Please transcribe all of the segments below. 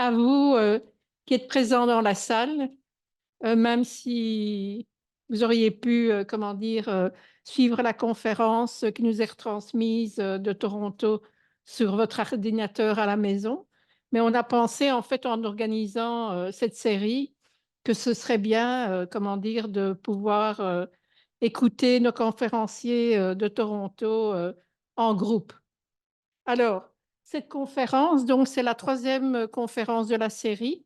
à vous qui êtes présents dans la salle, même si vous auriez pu, comment dire, suivre la conférence qui nous est retransmise de Toronto sur votre ordinateur à la maison. Mais on a pensé, en fait, en organisant cette série, que ce serait bien, comment dire, de pouvoir écouter nos conférenciers de Toronto en groupe. Alors, cette conférence, donc, c'est la troisième conférence de la série.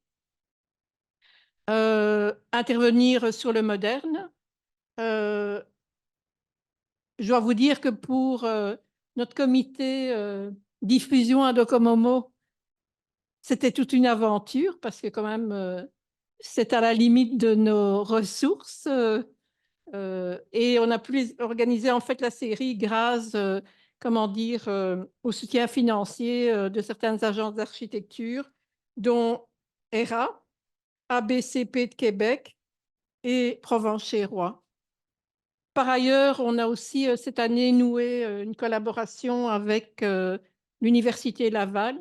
Intervenir sur le moderne. Je dois vous dire que pour notre comité diffusion à Docomomo, c'était toute une aventure parce que quand même, c'est à la limite de nos ressources. Et on a pu organiser en fait la série grâce, comment dire, au soutien financier de certaines agences d'architecture, dont ERA, ABCP de Québec et Provence-chez-Roi. Par ailleurs, on a aussi cette année noué une collaboration avec l'Université Laval,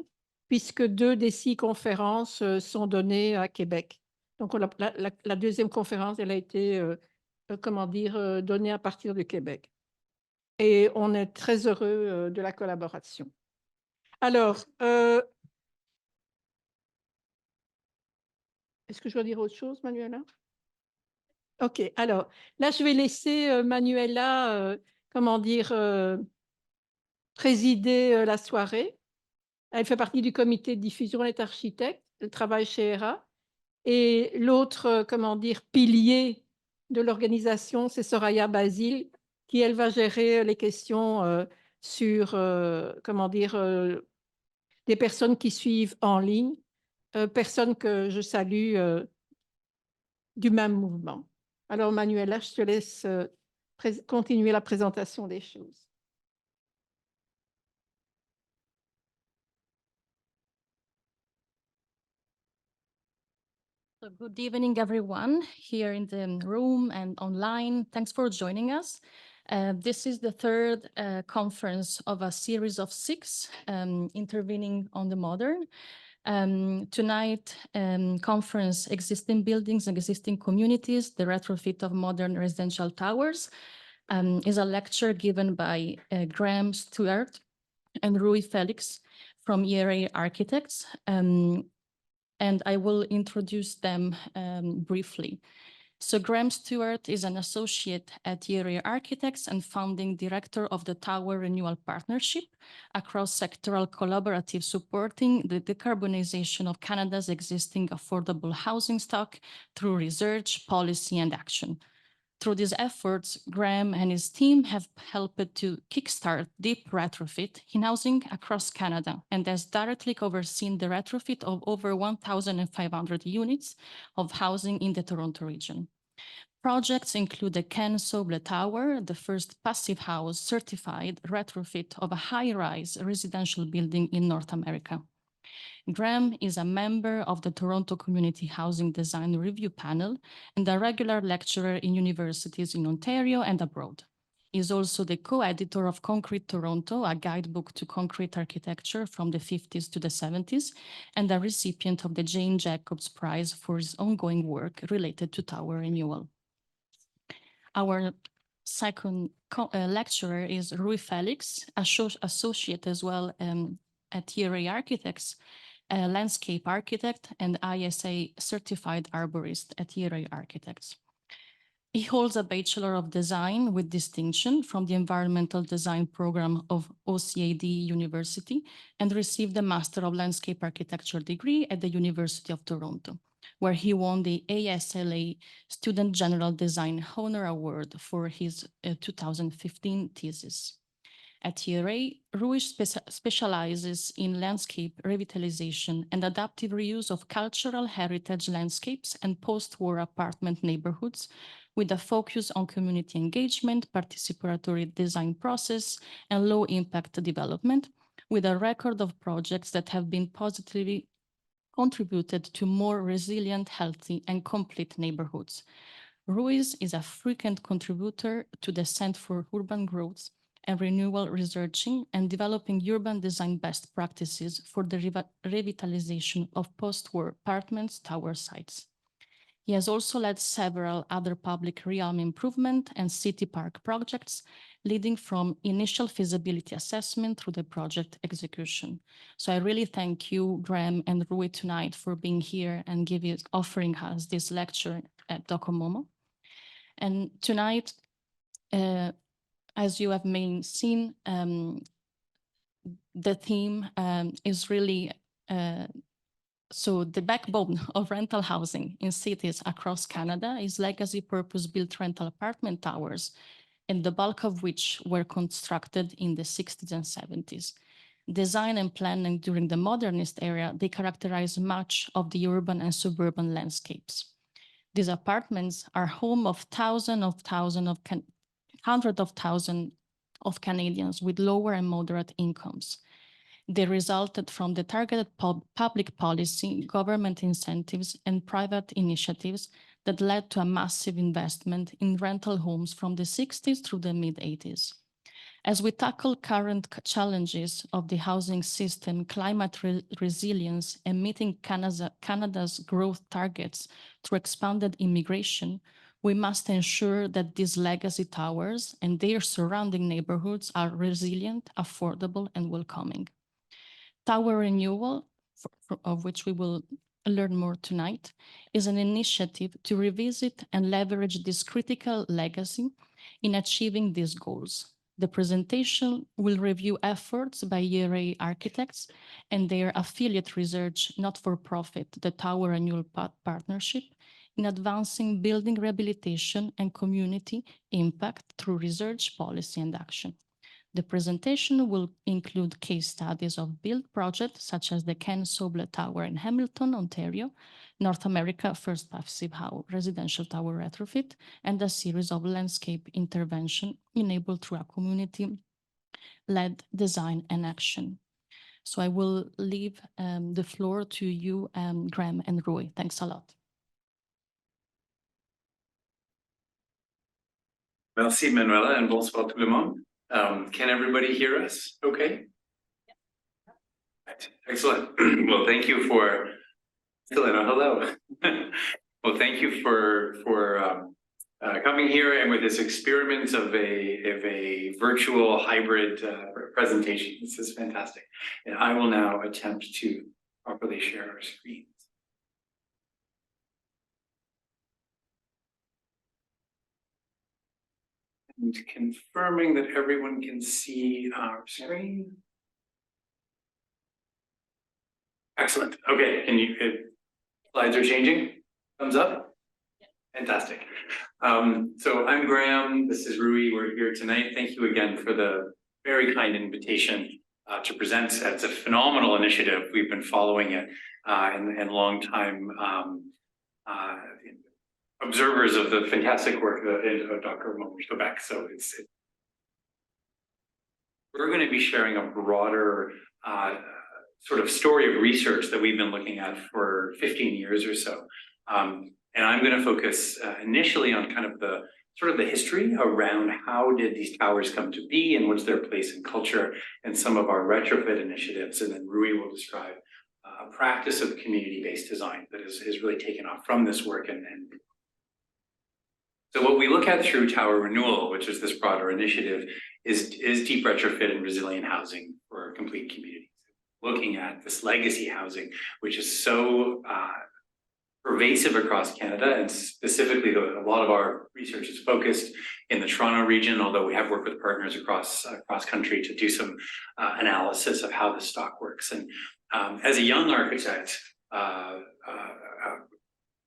puisque 2 des 6 conférences sont données à Québec. Donc, la deuxième conférence, elle a été, comment dire, donnée à partir de Québec. Et on est très heureux de la collaboration. Alors, est-ce que je dois dire autre chose, Manuela? OK, alors là, je vais laisser Manuela, comment dire, présider la soirée. Elle fait partie du comité de diffusion, elle est architecte, elle travaille chez ERA. Et l'autre, comment dire, pilier de l'organisation, c'est Soraya Basile, qui, elle, va gérer les questions sur, comment dire, des personnes qui suivent en ligne, personnes que je salue du même mouvement. Alors, Manuela, je te laisse continuer la présentation des choses. So good evening, everyone here in the room and online. Thanks for joining us. This is the third conference of a series of 6, intervening on the modern. Tonight, conference existing buildings and existing communities, the retrofit of modern residential towers, is a lecture given by Graeme Stewart and Rui Felix from ERA Architects. And I will introduce them briefly. So Graeme Stewart is an associate at ERA Architects and founding director of the Tower Renewal Partnership, a cross-sectoral collaborative supporting the decarbonization of Canada's existing affordable housing stock through research, policy, and action. Through these efforts, Graeme and his team have helped to kickstart deep retrofit in housing across Canada and has directly overseen the retrofit of over 1,500 units of housing in the Toronto region. Projects include the Ken Soble Tower, the first passive house certified retrofit of a high-rise residential building in North America. Graeme is a member of the Toronto Community Housing Design Review Panel and a regular lecturer in universities in Ontario and abroad. He is also the co-editor of Concrete Toronto, a guidebook to concrete architecture from the 50s to the 70s, and a recipient of the Jane Jacobs Prize for his ongoing work related to tower renewal. Our second lecturer is Rui Felix, associate as well at ERA Architects, a landscape architect and ISA certified arborist at ERA Architects. He holds a Bachelor of Design with distinction from the Environmental Design program of OCAD University and received the Master of Landscape Architecture degree at the University of Toronto, where he won the ASLA Student General Design Honor Award for his 2015 thesis. At ERA, Rui specializes in landscape revitalization and adaptive reuse of cultural heritage landscapes and post-war apartment neighborhoods, with a focus on community engagement, participatory design process, and low-impact development, with a record of projects that have been positively contributed to more resilient, healthy, and complete neighborhoods. Ruiz is a frequent contributor to the Center for Urban Growth and renewal researching and developing urban design best practices for the revitalization of post-war apartments tower sites. He has also led several other public realm improvement and city park projects, leading from initial feasibility assessment through the project execution. So I really thank you, Graeme and Rui, tonight for being here and offering us this lecture at Docomomo. And tonight, as you have seen, the theme is really so the backbone of rental housing in cities across Canada is legacy purpose-built rental apartment towers, and the bulk of which were constructed in the 60s and 70s. Design and planning during the modernist era, they characterize much of the urban and suburban landscapes. These apartments are home of hundreds of thousands of Canadians with lower and moderate incomes. They resulted from the targeted public policy, government incentives, and private initiatives that led to a massive investment in rental homes from the 60s through the mid-80s. As we tackle current challenges of the housing system, climate resilience, and meeting Canada's growth targets through expanded immigration, we must ensure that these legacy towers and their surrounding neighborhoods are resilient, affordable, and welcoming. Tower renewal, of which we will learn more tonight, is an initiative to revisit and leverage this critical legacy in achieving these goals. The presentation will review efforts by ERA architects and their affiliate research not-for-profit, the Tower Renewal Partnership, in advancing building rehabilitation and community impact through research, policy, and action. The presentation will include case studies of build projects such as the Ken Soble Tower in Hamilton, Ontario, North America's first passive residential tower retrofit, and a series of landscape intervention enabled through a community-led design and action. So I will leave the floor to you, Graeme and Rui. Thanks a lot. Merci, Manuela, and bonsoir tout le monde. Can everybody hear us okay? Right. Excellent. Well, thank you for hello. Well, thank you for coming here and with this experiment of a virtual hybrid presentation. This is fantastic. And I will now attempt to properly share our screens. And confirming that everyone can see our screen. Excellent. Okay, and slides are changing? Thumbs up? Fantastic. So I'm Graeme, this is Rui, we're here tonight. Thank you again for the very kind invitation to present. It's a phenomenal initiative. We've been following it and long time observers of the fantastic work of Docomomo Québec. So we're going to be sharing a broader sort of story of research that we've been looking at for 15 years or so. And I'm going to focus initially on kind of the sort of the history around how did these towers come to be and what's their place in culture and some of our retrofit initiatives. And then Rui will describe a practice of community-based design that is really taken off from this work. And so what we look at through tower renewal, which is this broader initiative, is deep retrofit and resilient housing for complete communities. Looking at this legacy housing, which is so pervasive across Canada, and specifically a lot of our research is focused in the Toronto region, although we have worked with partners across country to do some analysis of how this stock works. And as a young architect,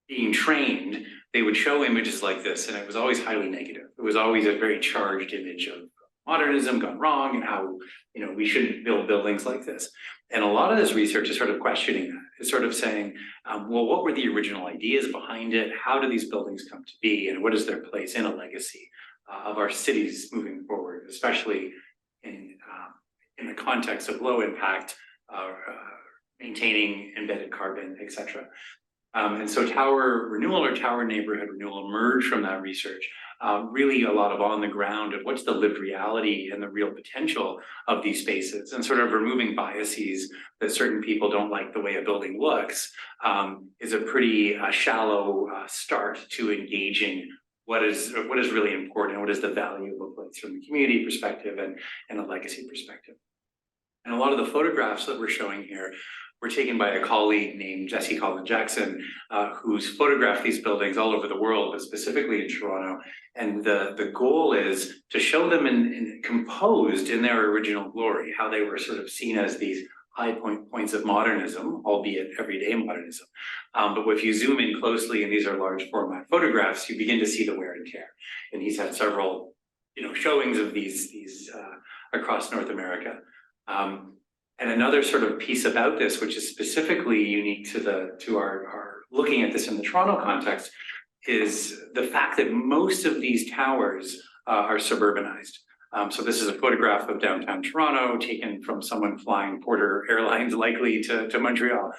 being trained, they would show images like this, and it was always highly negative. It was always a very charged image of modernism gone wrong and how we shouldn't build buildings like this. And a lot of this research is sort of questioning that. It's sort of saying, well, what were the original ideas behind it? How do these buildings come to be? And what is their place in a legacy of our cities moving forward, especially in the context of low impact, maintaining embedded carbon, etc. And so tower renewal or tower neighborhood renewal emerged from that research. Really a lot of on the ground of what's the lived reality and the real potential of these spaces, and sort of removing biases that certain people don't like the way a building looks is a pretty shallow start to engaging what is really important, what is the value of a place from the community perspective and a legacy perspective. And a lot of the photographs that we're showing here were taken by a colleague named Jesse Colin Jackson, who's photographed these buildings all over the world, but specifically in Toronto. And the goal is to show them in composed in their original glory, how they were sort of seen as these high points of modernism, albeit everyday modernism. But if you zoom in closely, and these are large format photographs, you begin to see the wear and tear. And he's had several, showings of these across North America. And another sort of piece about this, which is specifically unique to our looking at this in the Toronto context, is the fact that most of these towers are suburbanized. So this is a photograph of downtown Toronto taken from someone flying Porter Airlines, likely to Montreal.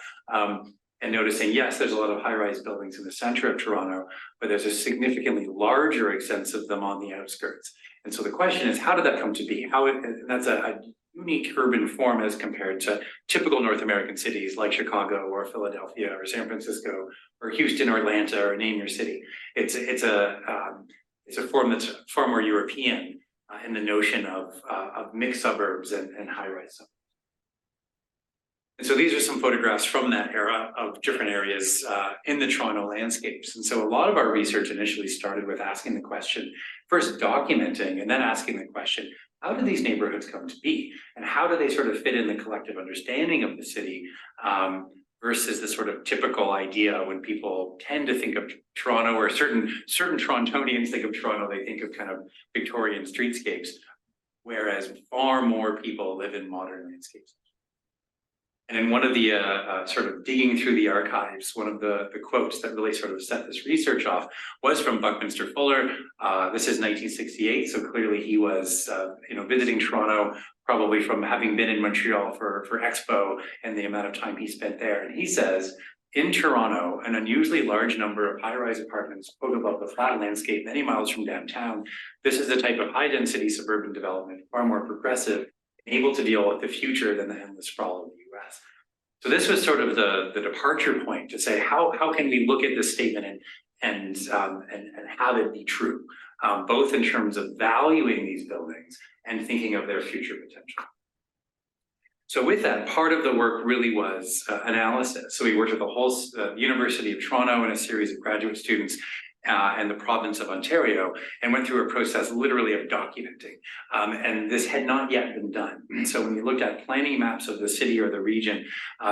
And noticing, yes, there's a lot of high-rise buildings in the center of Toronto, but there's a significantly larger extent of them on the outskirts. And so the question is, how did that come to be? That's a unique urban form as compared to typical North American cities like Chicago or Philadelphia or San Francisco or Houston or Atlanta or name your city. It's a form that's far more European in the notion of mixed suburbs and high-rise suburbs. And so these are some photographs from that era of different areas in the Toronto landscapes. And so a lot of our research initially started with asking the question, first documenting, and then asking the question, how did these neighborhoods come to be? And how do they sort of fit in the collective understanding of the city versus the sort of typical idea when people tend to think of Toronto, or certain Torontonians think of Toronto, they think of kind of Victorian streetscapes, whereas far more people live in modern landscapes. And in one of the sort of digging through the archives, one of the quotes that really sort of set this research off was from Buckminster Fuller. This is 1968, so clearly he was visiting Toronto, probably from having been in Montreal for Expo and the amount of time he spent there. And he says, in Toronto, an unusually large number of high-rise apartments poke above the flat landscape many miles from downtown. This is the type of high-density suburban development, far more progressive, able to deal with the future than the endless sprawl of the US. So this was sort of the departure point to say, how can we look at this statement and have it be true, both in terms of valuing these buildings and thinking of their future potential. So with that, part of the work really was analysis. So we worked with the whole University of Toronto and a series of graduate students and the province of Ontario, and went through a process literally of documenting. And this had not yet been done. So when we looked at planning maps of the city or the region,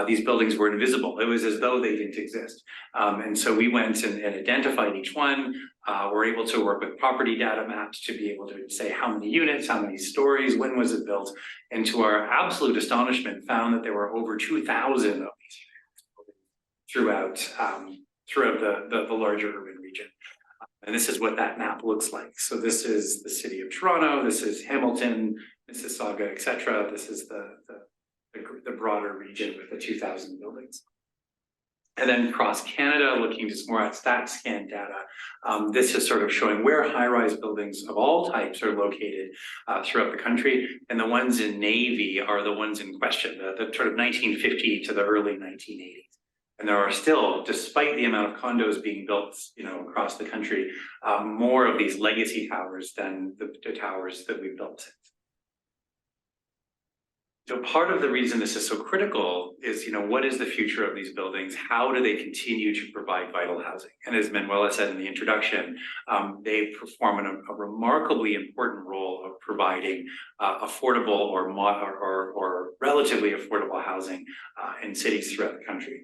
these buildings were invisible. It was as though they didn't exist. And so we went and identified each one. We're able to work with property data maps to be able to say how many units, how many stories, when was it built, and to our absolute astonishment, found that there were over 2,000 of these throughout the larger urban region. And this is what that map looks like. So this is the city of Toronto, this is Hamilton, Mississauga, etc. This is the broader region with the 2,000 buildings. And then across Canada, looking just more at StatScan data, this is sort of showing where high-rise buildings of all types are located throughout the country. And the ones in navy are the ones in question, the sort of 1950 to the early 1980s. And there are still, despite the amount of condos being built, across the country, more of these legacy towers than the towers that we've built since. So part of the reason this is so critical is, what is the future of these buildings? How do they continue to provide vital housing? And as Manuela said in the introduction, they perform a remarkably important role of providing affordable or relatively affordable housing in cities throughout the country.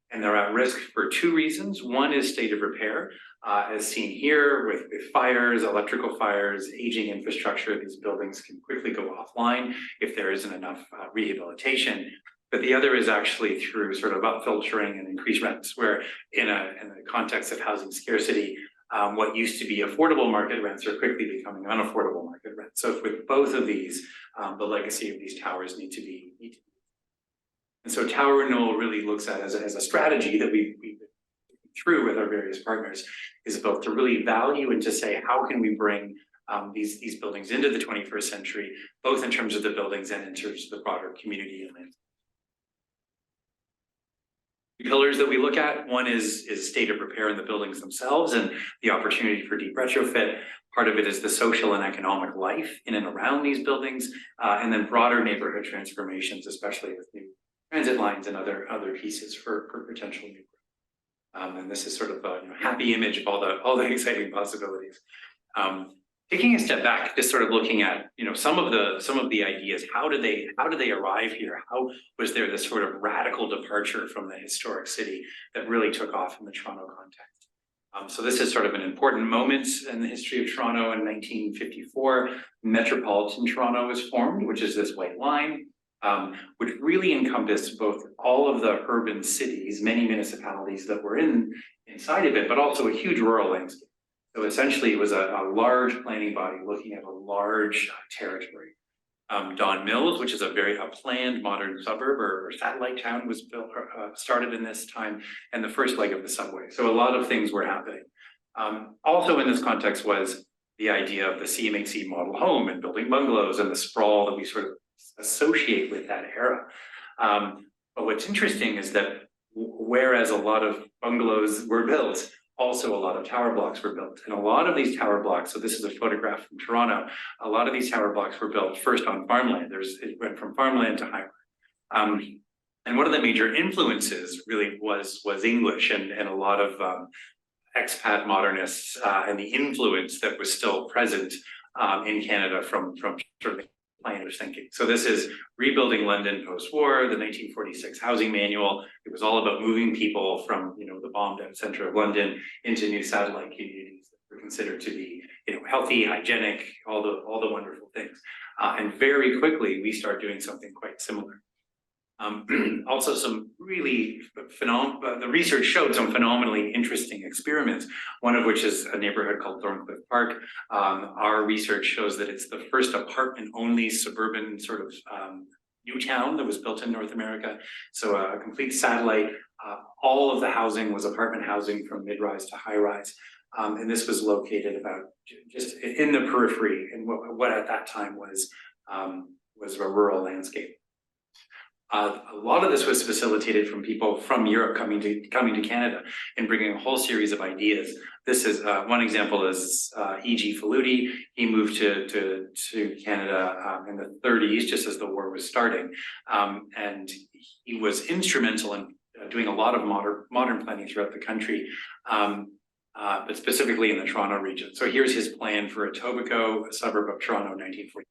And they're at risk for two reasons. One is state of repair, as seen here with fires, electrical fires, aging infrastructure. These buildings can quickly go offline if there isn't enough rehabilitation. But the other is actually through sort of upfiltering and increased rents, where in the context of housing scarcity, what used to be affordable market rents are quickly becoming unaffordable market rents. So with both of these, the legacy of these towers need to be. And so tower renewal really looks at as a strategy that we've been through with our various partners is both to really value and to say, how can we bring these buildings into the 21st century, both in terms of the buildings and in terms of the broader community and landscape. The pillars that we look at, one is state of repair in the buildings themselves and the opportunity for deep retrofit. Part of it is the social and economic life in and around these buildings, and then broader neighborhood transformations, especially with new transit lines and other pieces for potential new growth. And this is sort of a happy image of all the exciting possibilities. Taking a step back, just sort of looking at some of the ideas. How did they arrive here? How was there this sort of radical departure from the historic city that really took off in the Toronto context? So this is sort of an important moment in the history of Toronto. In 1954, Metropolitan Toronto was formed, which is this white line, which really encompassed both all of the urban cities, many municipalities that were inside of it, but also a huge rural landscape. So essentially, it was a large planning body looking at a large territory. Don Mills, which is a planned modern suburb or satellite town, was built, started in this time, and the first leg of the subway. So a lot of things were happening. Also in this context was the idea of the CMHC model home and building bungalows and the sprawl that we sort of associate with that era. But what's interesting is that whereas a lot of bungalows were built, also a lot of tower blocks were built. And a lot of these tower blocks, so this is a photograph from Toronto, a lot of these tower blocks were built first on farmland. It went from farmland to highway. And one of the major influences really was English and a lot of expat modernists and the influence that was still present in Canada from sort of English thinking. So this is Rebuilding London Post-War, the 1946 Housing Manual. It was all about moving people from the bombed-out center of London into new satellite communities that were considered to be healthy, hygienic, all the wonderful things. And very quickly we start doing something quite similar. Also some really the research showed some phenomenally interesting experiments, one of which is a neighborhood called Thorncliffe Park. Our research shows that it's the first apartment-only suburban sort of new town that was built in North America. So a complete satellite. All of the housing was apartment housing from mid-rise to high-rise. And this was located about just in the periphery in what at that time was a rural landscape. A lot of this was facilitated from people from Europe coming to Canada and bringing a whole series of ideas. This is one example is E.G. Faludi. He moved to Canada in the 30s, just as the war was starting, and he was instrumental in doing a lot of modern planning throughout the country, but specifically in the Toronto region. So here's his plan for Etobicoke, a suburb of Toronto, 1940.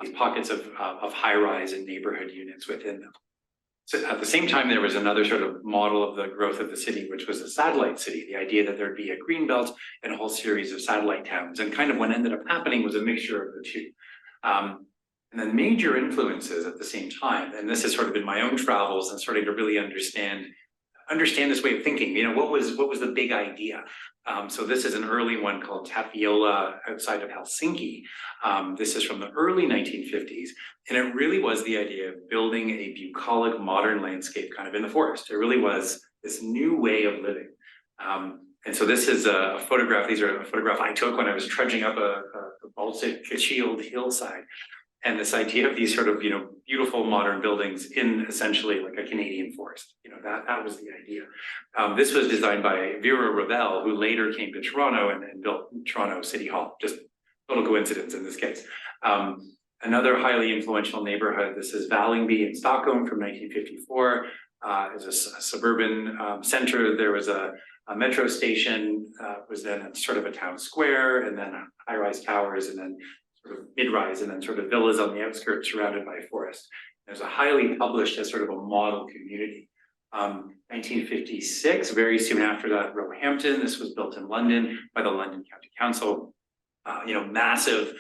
These pockets of high-rise and neighborhood units within them. So at the same time, there was another sort of model of the growth of the city, which was a satellite city, the idea that there'd be a green belt and a whole series of satellite towns. And kind of what ended up happening was a mixture of the two. And then major influences at the same time, and this has sort of been my own travels and starting to really understand this way of thinking. What was the big idea? So this is an early one called Tapiola outside of Helsinki. This is from the early 1950s. And it really was the idea of building a bucolic modern landscape kind of in the forest. It really was this new way of living. And so this is a photograph. These are a photograph I took when I was trudging up a Baltic shield hillside. And this idea of these sort of, beautiful modern buildings in essentially like a Canadian forest, that was the idea. This was designed by Vera Ravel, who later came to Toronto and built Toronto City Hall, just total coincidence in this case. Another highly influential neighborhood, this is Vällingby in Stockholm from 1954. Is a suburban center. There was a metro station, was then sort of a town square, and then high-rise towers, and then sort of mid-rise, and then sort of villas on the outskirts surrounded by forest. There's a highly published as sort of a model community. 1956, very soon after that, Roehampton. This was built in London by the London County Council. Massive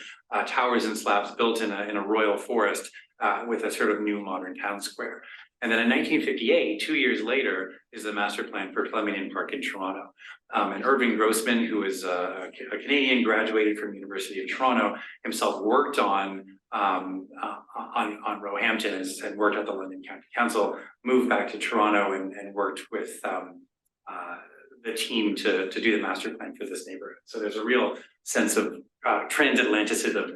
towers and slabs built in a royal forest with a sort of new modern town square. And then in 1958, 2 years later, is the master plan for Flemington Park in Toronto. And Irving Grossman, who is a Canadian, graduated from the University of Toronto, himself worked on Roehampton and worked at the London County Council, moved back to Toronto and worked with the team to do the master plan for this neighborhood. So there's a real sense of transatlanticism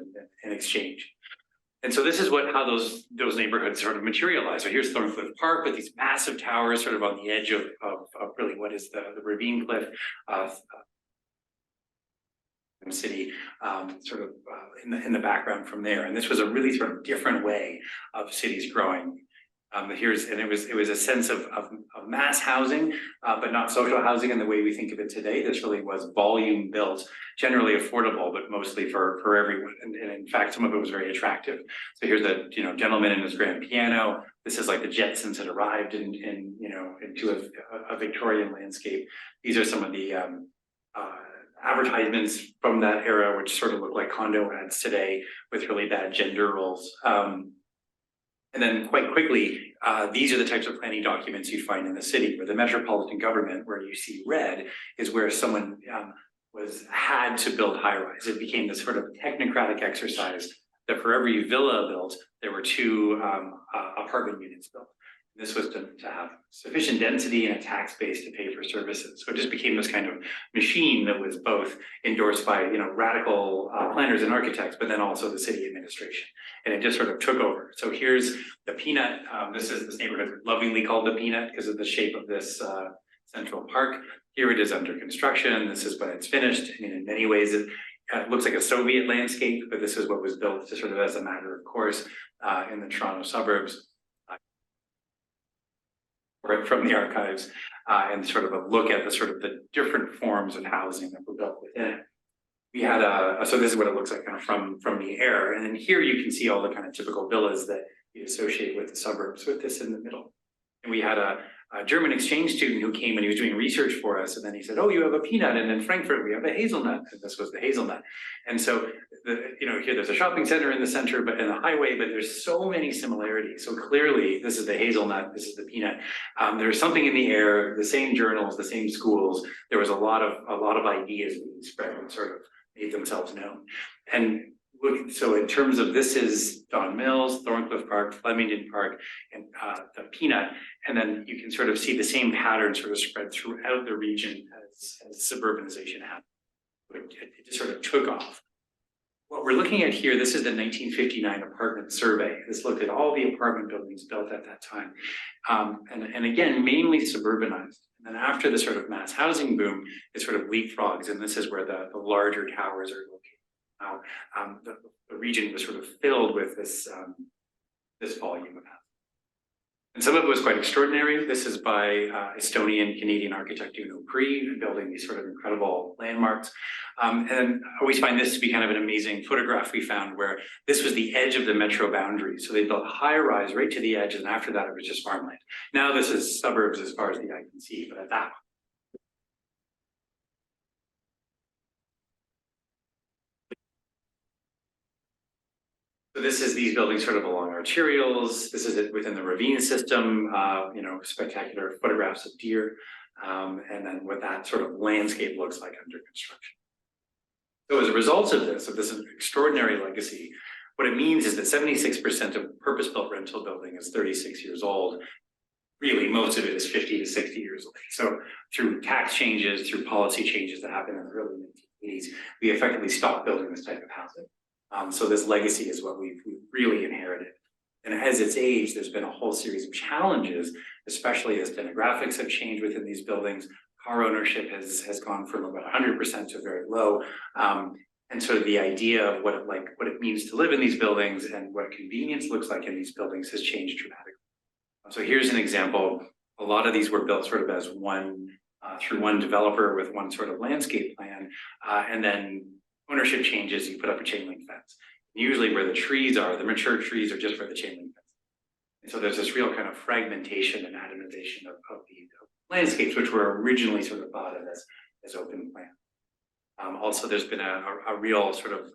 and exchange. And so this is how those neighborhoods sort of materialize. So here's Thorncliffe Park with these massive towers sort of on the edge of really what is the ravine cliff city, sort of in the background from there. And this was a really sort of different way of cities growing. It was a sense of mass housing, but not social housing in the way we think of it today. This really was volume built, generally affordable, but mostly for everyone. And in fact, some of it was very attractive. So here's a gentleman in his grand piano. This is like the Jetsons had arrived into a Victorian landscape. These are some of the advertisements from that era, which sort of look like condo ads today with really bad gender roles. And then quite quickly, these are the types of planning documents you'd find in the city, where the metropolitan government, where you see red, is where someone had to build high-rise. It became this sort of technocratic exercise that for every villa built, there were 2 apartment units built. This was to have sufficient density and a tax base to pay for services. So it just became this kind of machine that was both endorsed by radical planners and architects, but then also the city administration. And it just sort of took over. So here's the Peanut. This neighborhood lovingly called the Peanut because of the shape of this central park. Here it is under construction. This is when it's finished. I mean, in many ways, it looks like a Soviet landscape, but this is what was built just sort of as a matter of course in the Toronto suburbs. From the archives and sort of a look at the different forms of housing that were built within it. We had so this is what it looks like kind of from the air. And then here you can see all the kind of typical villas that you associate with the suburbs with this in the middle. And we had a German exchange student who came and he was doing research for us. And then he said, oh, you have a peanut. And in Frankfurt, we have a hazelnut. And this was the hazelnut. And so, here there's a shopping center in the center, but in the highway, but there's so many similarities. So clearly, this is the hazelnut, this is the peanut. There's something in the air, the same journals, the same schools. There was a lot of ideas being spread and sort of made themselves known. And so in terms of this is Don Mills, Thorncliffe Park, Flemington Park, and the Peanut, and then you can sort of see the same pattern sort of spread throughout the region as suburbanization happened. It just sort of took off. What we're looking at here, this is the 1959 apartment survey. This looked at all the apartment buildings built at that time. And again, mainly suburbanized. And then after the sort of mass housing boom, it sort of leapfrogs, and this is where the larger towers are located. The region was sort of filled with this volume of housing. And some of it was quite extraordinary. This is by Estonian Canadian architect Uno Pri, building these sort of incredible landmarks. And I always find this to be kind of an amazing photograph we found where this was the edge of the metro boundary. So they built high rise right to the edge, and after that it was just farmland. Now this is suburbs as far as the eye can see, but at that So this is these buildings sort of along arterials. This is it within the ravine system, spectacular photographs of deer, and then what that sort of landscape looks like under construction. So as a result of this extraordinary legacy, what it means is that 76% of purpose-built rental building is 36 years old. Really, most of it is 50 to 60 years old. So through tax changes, through policy changes that happened in the early 1980s, we effectively stopped building this type of housing. So this legacy is what we've really inherited. And as it's aged, there's been a whole series of challenges, especially as demographics have changed within these buildings. Car ownership has gone from about 100% to very low. And sort of the idea of what it means to live in these buildings and what convenience looks like in these buildings has changed dramatically. So here's an example. A lot of these were built sort of as through one developer with one sort of landscape plan, and then ownership changes, you put up a chain link fence. Usually where the trees are, the mature trees are just for the chain link fence. And so there's this real kind of fragmentation and atomization of the landscapes, which were originally sort of thought of as open plan. Also, there's been a real sort of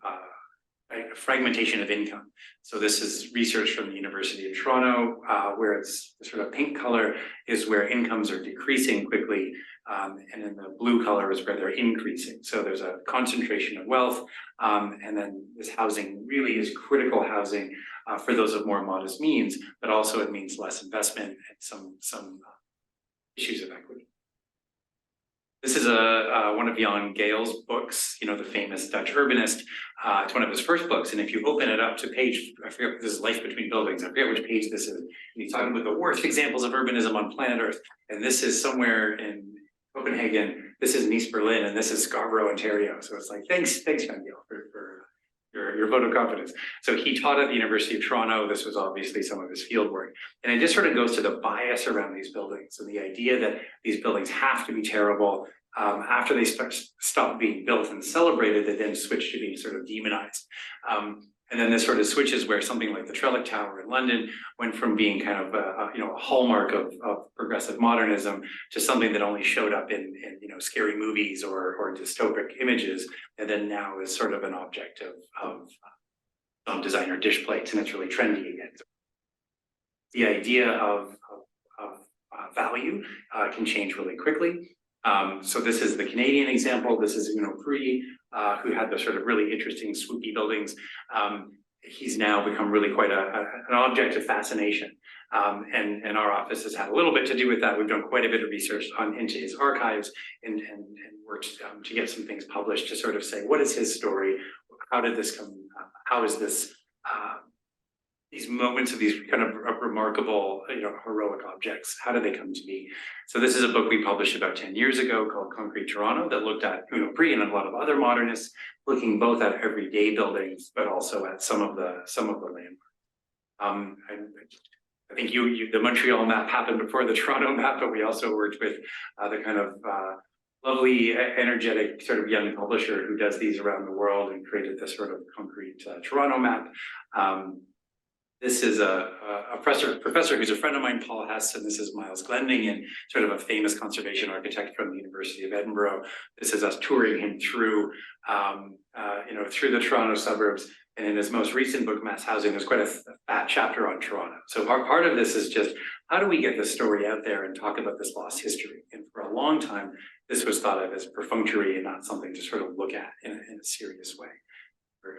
fragmentation of income. So this is research from the University of Toronto, where it's the sort of pink color is where incomes are decreasing quickly, and then the blue color is where they're increasing. So there's a concentration of wealth, and then this housing really is critical housing for those of more modest means, but also it means less investment and some issues of equity. This is one of Jan Gehl's books, you know, the famous Dutch urbanist. It's one of his first books, and if you open it up to page, I forget, this is Life Between Buildings, I forget which page this is, and he's talking about the worst examples of urbanism on planet Earth, and this is somewhere in Copenhagen, this is Nice, Berlin, and this is Scarborough, Ontario. So it's like, thanks Jan Gehl for your vote of confidence. So he taught at the University of Toronto. This was obviously some of his field work. And it just sort of goes to the bias around these buildings and the idea that these buildings have to be terrible. After they stop being built and celebrated, they then switch to being sort of demonized. And then this sort of switches where something like the Trellick Tower in London went from being kind of a hallmark of progressive modernism to something that only showed up in scary movies or dystopic images, and then now is sort of an object of designer dish plates, and it's really trendy again. The idea of value can change really quickly. So this is the Canadian example. This is Rui, who had the sort of really interesting swoopy buildings. He's now become really quite an object of fascination. And our office has had a little bit to do with that. We've done quite a bit of research into his archives and worked to get some things published to sort of say, what is his story? How did this come? How is this? These moments of these kind of remarkable, heroic objects, how do they come to be? So this is a book we published about 10 years ago called Concrete Toronto that looked at Pri and a lot of other modernists, looking both at everyday buildings, but also at some of the landmarks. I think the Montreal map happened before the Toronto map, but we also worked with the kind of lovely, energetic sort of young publisher who does these around the world and created this sort of concrete Toronto map. This is a professor who's a friend of mine, Paul Hess, and this is Miles Glendinning, sort of a famous conservation architect from the University of Edinburgh. This is us touring him through, through the Toronto suburbs. And in his most recent book, Mass Housing, there's quite a fat chapter on Toronto. So part of this is just, how do we get this story out there and talk about this lost history? And for a long time, this was thought of as perfunctory and not something to sort of look at in a serious way.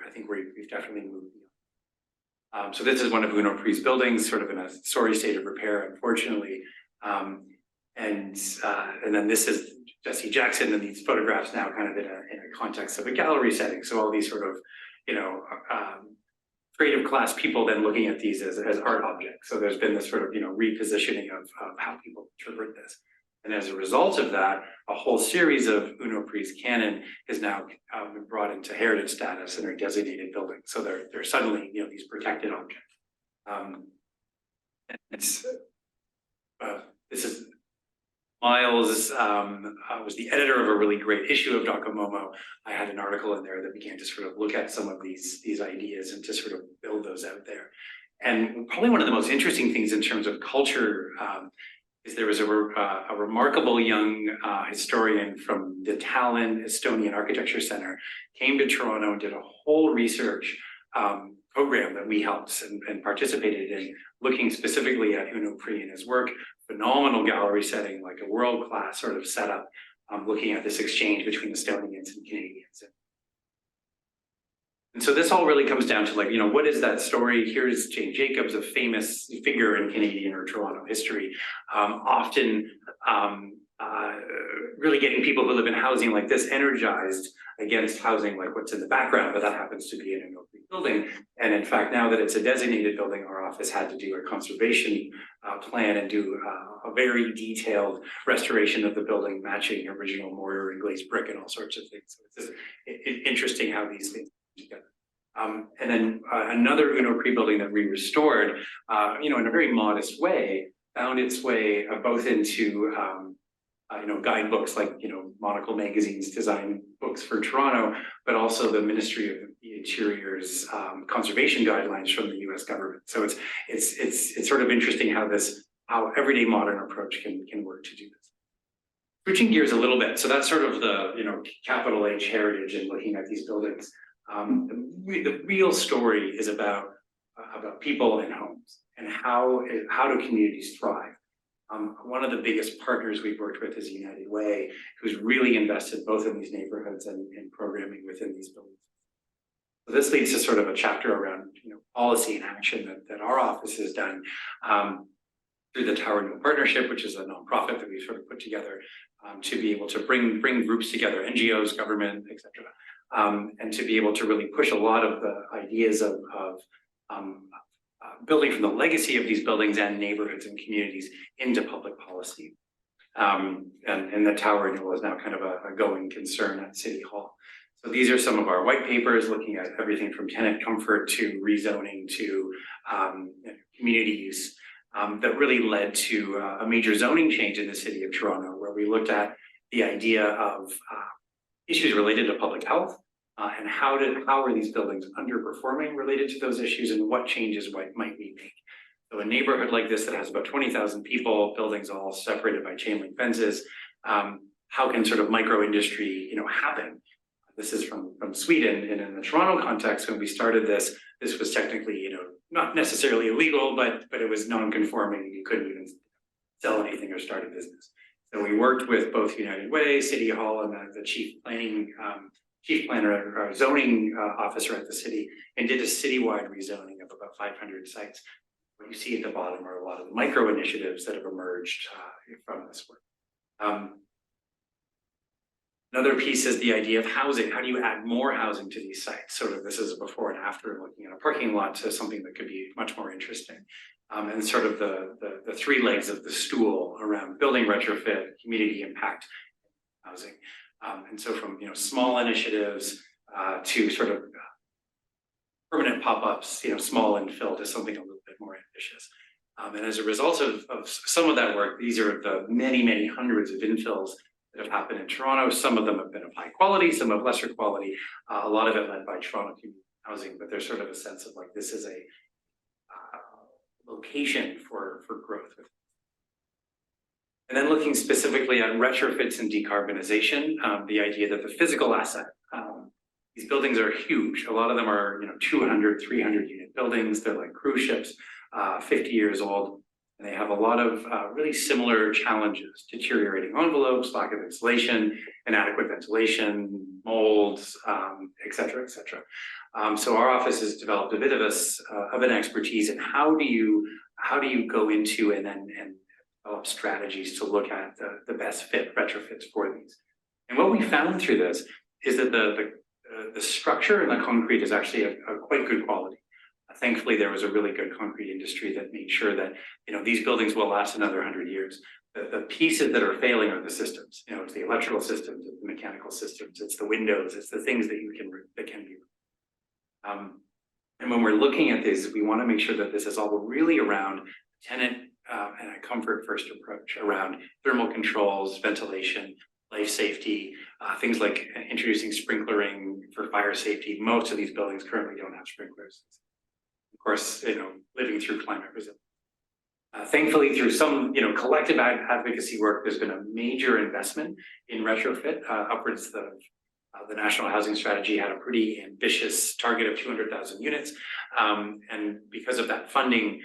I think we've definitely moved beyond. So this is one of Pri's buildings, sort of in a sorry state of repair, unfortunately. And then this is Jesse Jackson, and these photographs now kind of in a context of a gallery setting. So all these sort of, creative class people then looking at these as art objects. So there's been this sort of, repositioning of how people interpret this. And as a result of that, a whole series of Pri's canon is now been brought into heritage status and are designated buildings. So they're suddenly, these protected objects. This is Miles was the editor of a really great issue of Docomomo. I had an article in there that began to sort of look at some of these ideas and to sort of build those out there. And probably one of the most interesting things in terms of culture is there was a remarkable young historian from the Tallinn Estonian Architecture Center, came to Toronto and did a whole research program that we helped and participated in, looking specifically at Pri and his work. Phenomenal gallery setting, like a world-class sort of setup, looking at this exchange between Estonians and Canadians. And so this all really comes down to what is that story? Here's Jane Jacobs, a famous figure in Canadian or Toronto history, often really getting people who live in housing like this energized against housing like what's in the background, but that happens to be in an open building. And in fact, now that it's a designated building, our office had to do a conservation plan and do a very detailed restoration of the building, matching original mortar and glazed brick and all sorts of things. So it's interesting how these things come together. And then another Pri building that we restored, in a very modest way, found its way both into guidebooks like, Monocle Magazine's design books for Toronto, but also the Ministry of the Interior's conservation guidelines from the US government. So it's sort of interesting how everyday modern approach can work to do this. Switching gears a little bit. So that's sort of the, capital H heritage and looking at these buildings. The real story is about people and homes and how do communities thrive. One of the biggest partners we've worked with is United Way, who's really invested both in these neighborhoods and programming within these buildings. So this leads to sort of a chapter around policy and action that our office has done through the Tower Renewal Partnership, which is a nonprofit that we've sort of put together to be able to bring groups together, NGOs, government, etc., and to be able to really push a lot of the ideas of building from the legacy of these buildings and neighborhoods and communities into public policy. And the Tower Renewal is now kind of a going concern at City Hall. So these are some of our white papers looking at everything from tenant comfort to rezoning to community use that really led to a major zoning change in the city of Toronto, where we looked at the idea of issues related to public health and how are these buildings underperforming related to those issues, and what changes might we make. So a neighborhood like this that has about 20,000 people, buildings all separated by chain link fences, how can sort of micro industry happen? This is from Sweden, and in the Toronto context, when we started this was technically not necessarily illegal, but it was non-conforming. You couldn't even sell anything or start a business. So we worked with both United Way, City Hall, and the chief planner or zoning officer at the city, and did a citywide rezoning of about 500 sites. What you see at the bottom are a lot of the micro initiatives that have emerged from this work. Another piece is the idea of housing. How do you add more housing to these sites? Sort of this is a before and after looking at a parking lot to something that could be much more interesting. And sort of the three legs of the stool around building retrofit, community impact, housing. And so from small initiatives to sort of permanent pop-ups, small infill to something a little bit more ambitious. And as a result of some of that work, these are the many hundreds of infills that have happened in Toronto. Some of them have been of high quality, some of lesser quality, a lot of it led by Toronto Community Housing, but there's sort of a sense of like, this is a location for growth. And then looking specifically at retrofits and decarbonization, the idea that the physical asset, these buildings are huge. A lot of them are 200, 300 unit buildings. They're like cruise ships, 50 years old. And they have a lot of really similar challenges: deteriorating envelopes, lack of insulation, inadequate ventilation, molds, et cetera, et cetera. So our office has developed a bit of an expertise in how do you go into and develop strategies to look at the best fit retrofits for these. And what we found through this is that the structure and the concrete is actually a quite good quality. Thankfully, there was a really good concrete industry that made sure that these buildings will last another 100 years. The pieces that are failing are the systems. It's the electrical systems, it's the mechanical systems, it's the windows, it's the things that can be. And when we're looking at this, we want to make sure that this is all really around tenant and a comfort first approach around thermal controls, ventilation, life safety, things like introducing sprinkling for fire safety. Most of these buildings currently don't have sprinklers. Of course, living through climate resilience. Thankfully, through some collective advocacy work, there's been a major investment in retrofit. Upwards of the National Housing Strategy had a pretty ambitious target of 200,000 units, and because of that funding,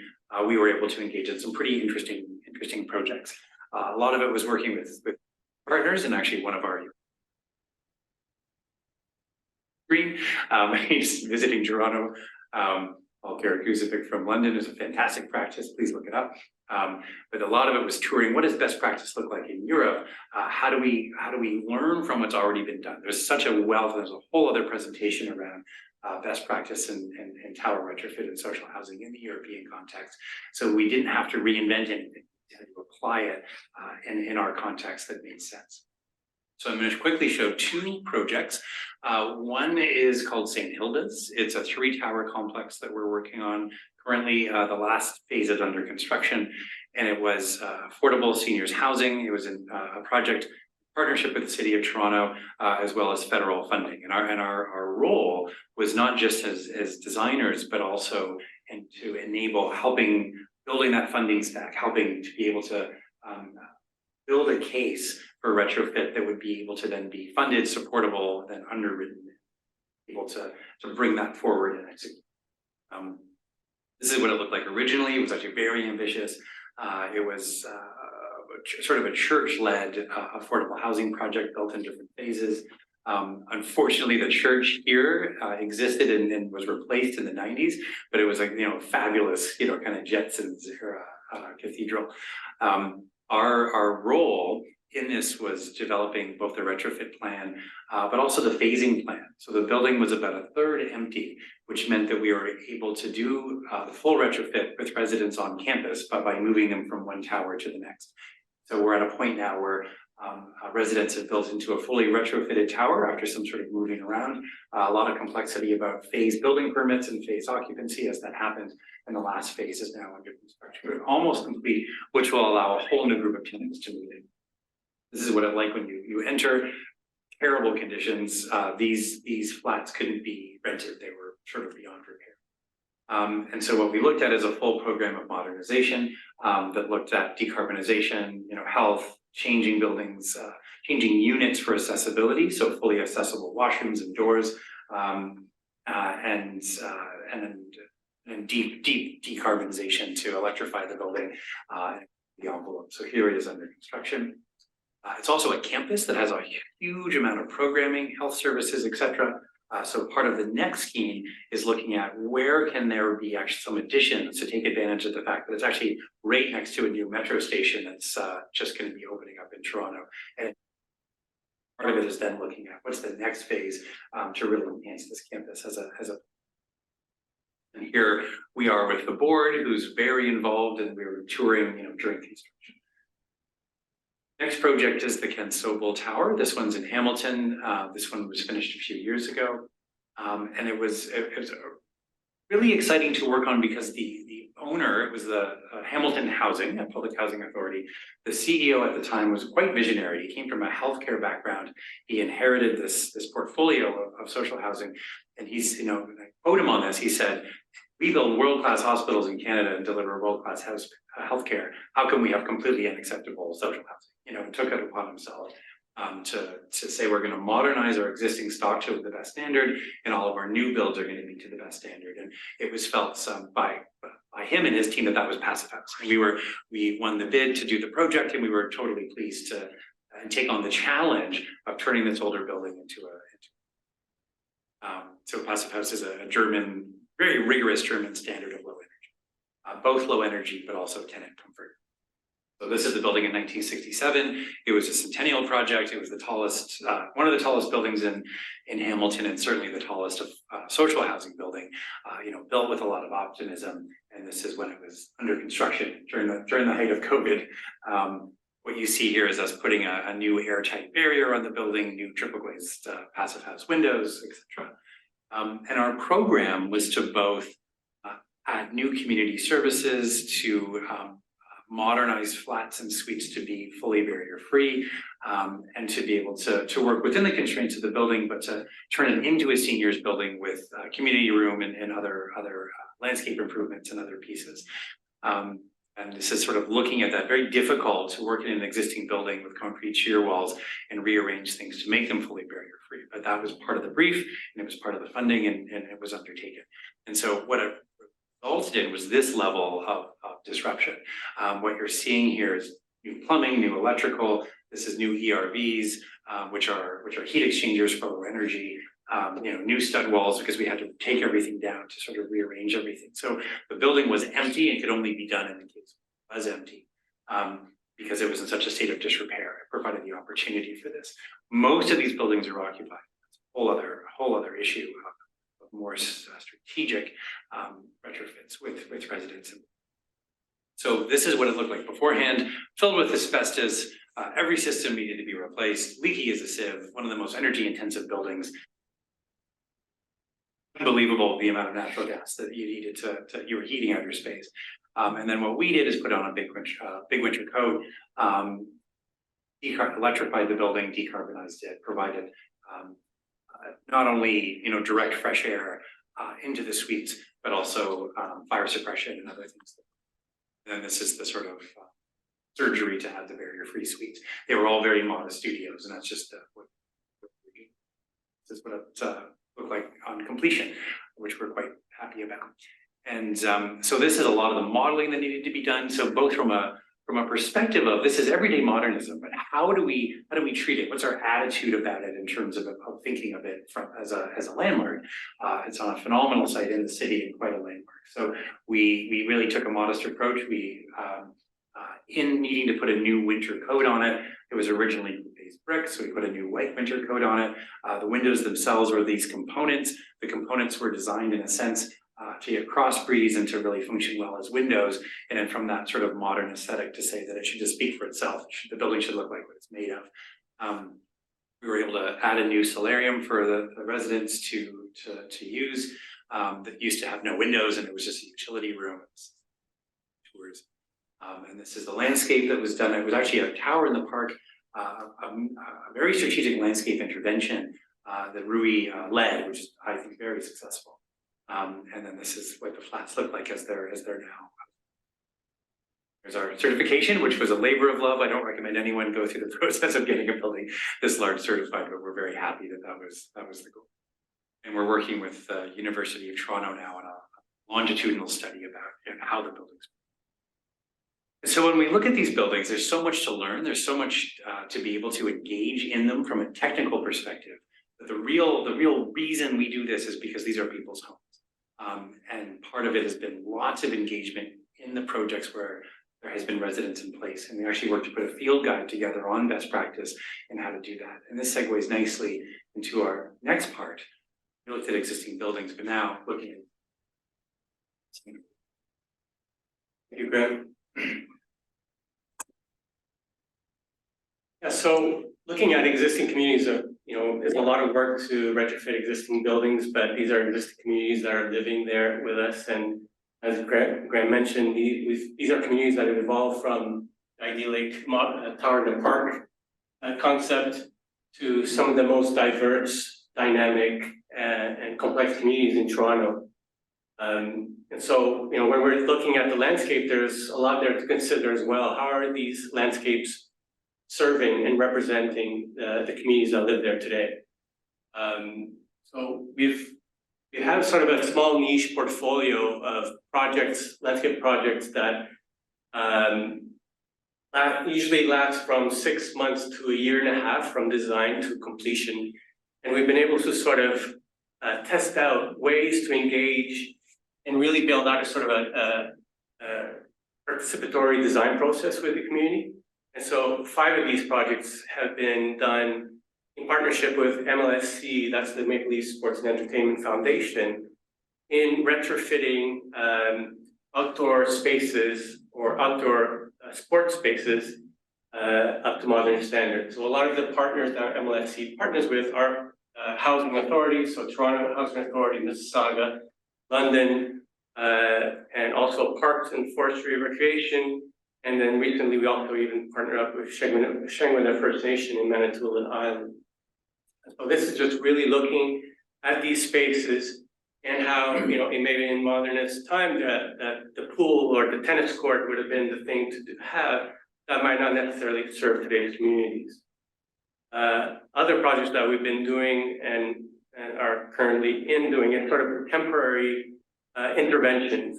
we were able to engage in some pretty interesting projects. A lot of it was working with partners, and actually one of our he's visiting Toronto. Paul Karakuzovic from London is a fantastic practice. Please look it up. But a lot of it was touring. What does best practice look like in Europe? How do we learn from what's already been done? There's such a wealth. There's a whole other presentation around best practice and tower retrofit and social housing in the European context. So we didn't have to reinvent anything. We had to apply it in our context that made sense. So I'm going to quickly show two projects. One is called St. Hilda's. It's a 3-tower complex that we're working on currently. The last phase is under construction, and it was affordable seniors housing. It was in a project partnership with the City of Toronto, as well as federal funding. And our role was not just as designers, but also to enable building that funding stack, helping to be able to build a case for retrofit that would be able to then be funded, supportable, then underwritten. able to bring that forward and execute. This is what it looked like originally. It was actually very ambitious. It was sort of a church-led affordable housing project built in different phases. Unfortunately, the church here existed and was replaced in the 90s, but it was like, fabulous, kind of Jetsons cathedral. Our role in this was developing both the retrofit plan, but also the phasing plan. So the building was about a third empty, which meant that we were able to do the full retrofit with residents on campus, but by moving them from one tower to the next. So we're at a point now where residents have built into a fully retrofitted tower after some sort of moving around. A lot of complexity about phase building permits and phase occupancy as that happens. And the last phase is now under construction, almost complete, which will allow a whole new group of tenants to move in. This is what it's like when you enter. Terrible conditions. These flats couldn't be rented. They were sort of beyond repair. And so what we looked at is a full program of modernization that looked at decarbonization, health, changing buildings, changing units for accessibility, so fully accessible washrooms and doors, and deep decarbonization to electrify the building and the envelope. So here it is under construction. It's also a campus that has a huge amount of programming, health services, etc. So part of the next scheme is looking at where can there be actually some additions to take advantage of the fact that it's actually right next to a new metro station that's just going to be opening up in Toronto. And part of it is then looking at what's the next phase to really enhance this campus as a. And here we are with the board, who's very involved, and we were touring, during construction. Next project is the Ken Sobel Tower. This one's in Hamilton. This one was finished a few years ago. And it was really exciting to work on because the owner, it was the Hamilton Housing, a public housing authority. The CEO at the time was quite visionary. He came from a healthcare background. He inherited this portfolio of social housing. And he's, I quote him on this, he said, "We build world-class hospitals in Canada and deliver world-class healthcare. How can we have completely unacceptable social housing?" Took it upon himself to say we're going to modernize our existing stock to the best standard, and all of our new builds are going to be to the best standard. And it was felt by him and his team that was Passive House. And we won the bid to do the project, and we were totally pleased to take on the challenge of turning this older building into so Passive House is a German, very rigorous German standard of low energy, both low energy but also tenant comfort. So this is the building in 1967. It was a centennial project. It was the tallest, one of the tallest buildings in Hamilton, and certainly the tallest of social housing building. Built with a lot of optimism. And this is when it was under construction during the height of COVID. What you see here is us putting a new airtight barrier on the building, new triple glazed Passive House windows, etc. And our program was to both add new community services, to modernize flats and suites to be fully barrier-free, and to be able to work within the constraints of the building, but to turn it into a seniors building with community room and other landscape improvements and other pieces. And this is sort of looking at that, very difficult to work in an existing building with concrete shear walls and rearrange things to make them fully barrier-free. But that was part of the brief, and it was part of the funding, and it was undertaken. And so what it resulted in was this level of disruption. What you're seeing here is new plumbing, new electrical. This is new ERVs, which are heat exchangers for low energy. New stud walls, because we had to take everything down to sort of rearrange everything. So the building was empty and could only be done in the case it was empty, because it was in such a state of disrepair. It provided the opportunity for this. Most of these buildings are occupied. That's a whole other issue of more strategic retrofits with residents. So this is what it looked like beforehand, filled with asbestos. Every system needed to be replaced. Leaky as a sieve, one of the most energy intensive buildings. Unbelievable the amount of natural gas that you needed you were heating out your space. And then what we did is put on a big winter coat, electrified the building, decarbonized it, provided not only direct fresh air into the suites, but also fire suppression and other things. And then this is the sort of surgery to have the barrier-free suites. They were all very modest studios, and that's just this is what look like on completion, which we're quite happy about. And so this is a lot of the modeling that needed to be done. So both from a perspective of this is everyday modernism, but how do we treat it? What's our attitude about it in terms of thinking of it as a landmark? It's on a phenomenal site in the city and quite a landmark. So we really took a modest approach. We in needing to put a new winter coat on it. It was originally based brick, so we put a new white winter coat on it. The windows themselves were these components. The components were designed in a sense to get cross breeze and to really function well as windows. And then from that sort of modern aesthetic to say that it should just speak for itself. The building should look like what it's made of. We were able to add a new solarium for the residents to use that used to have no windows, and it was just a utility room. Tours. And this is the landscape that was done. It was actually a tower in the park, a very strategic landscape intervention that Rui led, which is, I think, very successful. And then this is what the flats look like as they're now. There's our certification, which was a labor of love. I don't recommend anyone go through the process of getting a building this large certified, but we're very happy that was the goal. And we're working with the University of Toronto now on a longitudinal study about how the buildings. So when we look at these buildings, there's so much to learn. There's so much to be able to engage in them from a technical perspective. But the real reason we do this is because these are people's homes. And part of it has been lots of engagement in the projects where there has been residents in place. And we actually worked to put a field guide together on best practice and how to do that. And this segues nicely into our next part. We looked at existing buildings, but now looking at. Thank you, Graeme. Yeah, so looking at existing communities, there's a lot of work to retrofit existing buildings, but these are existing communities that are living there with us. And as Graeme mentioned, these are communities that have evolved from idyllic tower in the park concept to some of the most diverse, dynamic, and complex communities in Toronto. And so, when we're looking at the landscape, there's a lot there to consider as well. How are these landscapes serving and representing the communities that live there today? So we have sort of a small niche portfolio of projects, landscape projects that usually last from 6 months to a year and a half from design to completion. And we've been able to sort of test out ways to engage and really build out a sort of a participatory design process with the community. And so 5 of these projects have been done in partnership with MLSC, that's the Maple Leaf Sports and Entertainment Foundation, in retrofitting outdoor spaces or outdoor sports spaces up to modern standards. So a lot of the partners that MLSC partners with are housing authorities, so Toronto Housing Authority, Mississauga, London, and also Parks and Forestry and Recreation. And then recently, we also even partnered up with Shengwina First Nation in Manitoulin Island. So this is just really looking at these spaces and how, maybe in modernist time that the pool or the tennis court would have been the thing to have that might not necessarily serve today's communities. Other projects that we've been doing and are currently doing is sort of temporary interventions.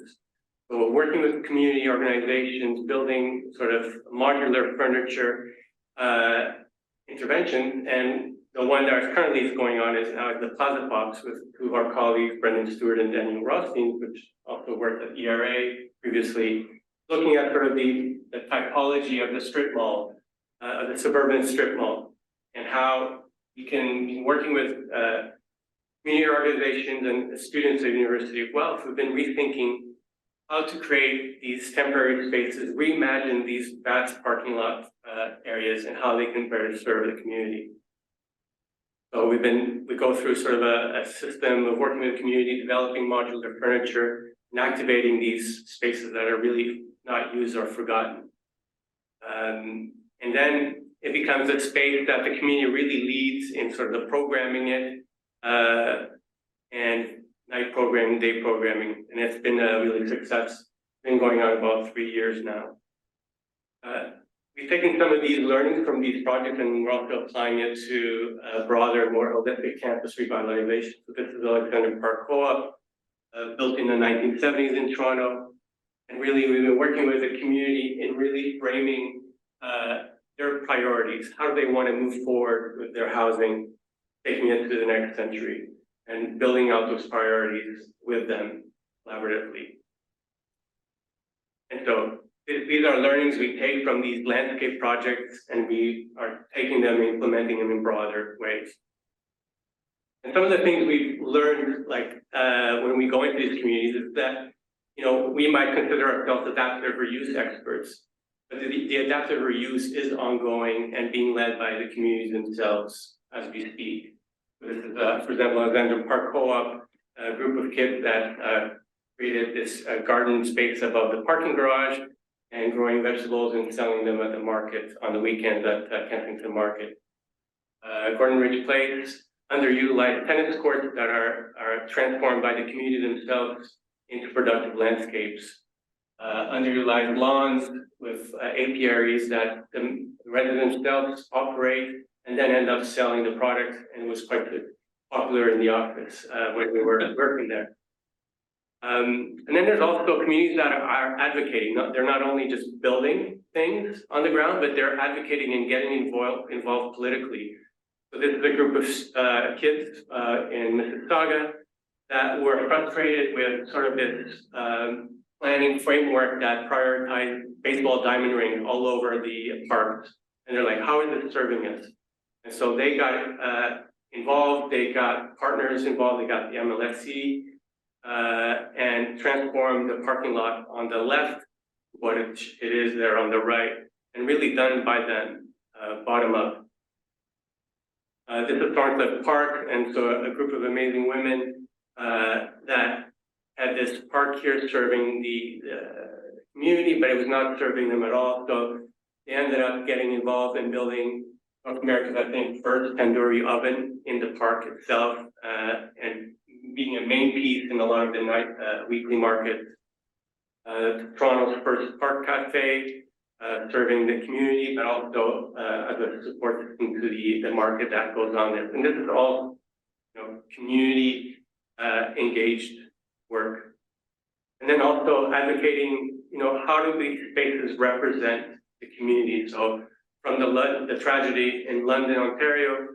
So working with community organizations, building sort of modular furniture intervention, and the one that currently is going on is now at the Plaza Box with 2 of our colleagues, Brendan Stewart and Daniel Rothstein, which also worked at ERA previously, looking at sort of the typology of the strip mall, the suburban strip mall, and how you can be working with community organizations and students at the University of Guelph who've been rethinking how to create these temporary spaces, reimagine these vast parking lot areas and how they can better serve the community. So we go through sort of a system of working with the community, developing modular furniture, and activating these spaces that are really not used or forgotten. And then it becomes a space that the community really leads in sort of the programming it, and night programming, day programming, and it's been a really success. It's been going on about 3 years now. we've taken some of these learnings from these projects and we're also applying it to a broader, more holistic campus revitalization. So this is Alexander Park Co-op, built in the 1970s in Toronto. And really, we've been working with the community in really framing their priorities. How do they want to move forward with their housing, taking it to the next century, and building out those priorities with them collaboratively. And so these are learnings we take from these landscape projects, and we are taking them and implementing them in broader ways. And some of the things we've learned, like when we go into these communities, is that we might consider ourselves adaptive reuse experts, but the adaptive reuse is ongoing and being led by the communities themselves as we speak. This is, for example, Alexander Park Co-op, a group of kids that created this garden space above the parking garage and growing vegetables and selling them at the market on the weekends at Kensington Market. Gordon Ridge Place, underutilized tennis courts that are transformed by the community themselves into productive landscapes. Underutilized lawns with apiaries that the residents themselves operate and then end up selling the product, and it was quite popular in the office when we were working there. And then there's also communities that are advocating. They're not only just building things on the ground, but they're advocating and getting involved politically. So this is a group of kids in Mississauga that were frustrated with sort of this planning framework that prioritized baseball diamond ring all over the parks. And they're like, how is this serving us? And so they got involved, they got partners involved, they got the MLSC, and transformed the parking lot on the left, what it is there on the right, and really done by them, bottom up. This is Thorncliffe Park, and so a group of amazing women that had this park here serving the community, but it was not serving them at all. So they ended up getting involved in building North America's, I think, first tandoori oven in the park itself, and being a main piece in a lot of the night weekly markets. Toronto's first park cafe, serving the community, but also as a support system to the market that goes on there. And this is all, community engaged work. And then also advocating, how do these spaces represent the community? So from the tragedy in London, Ontario,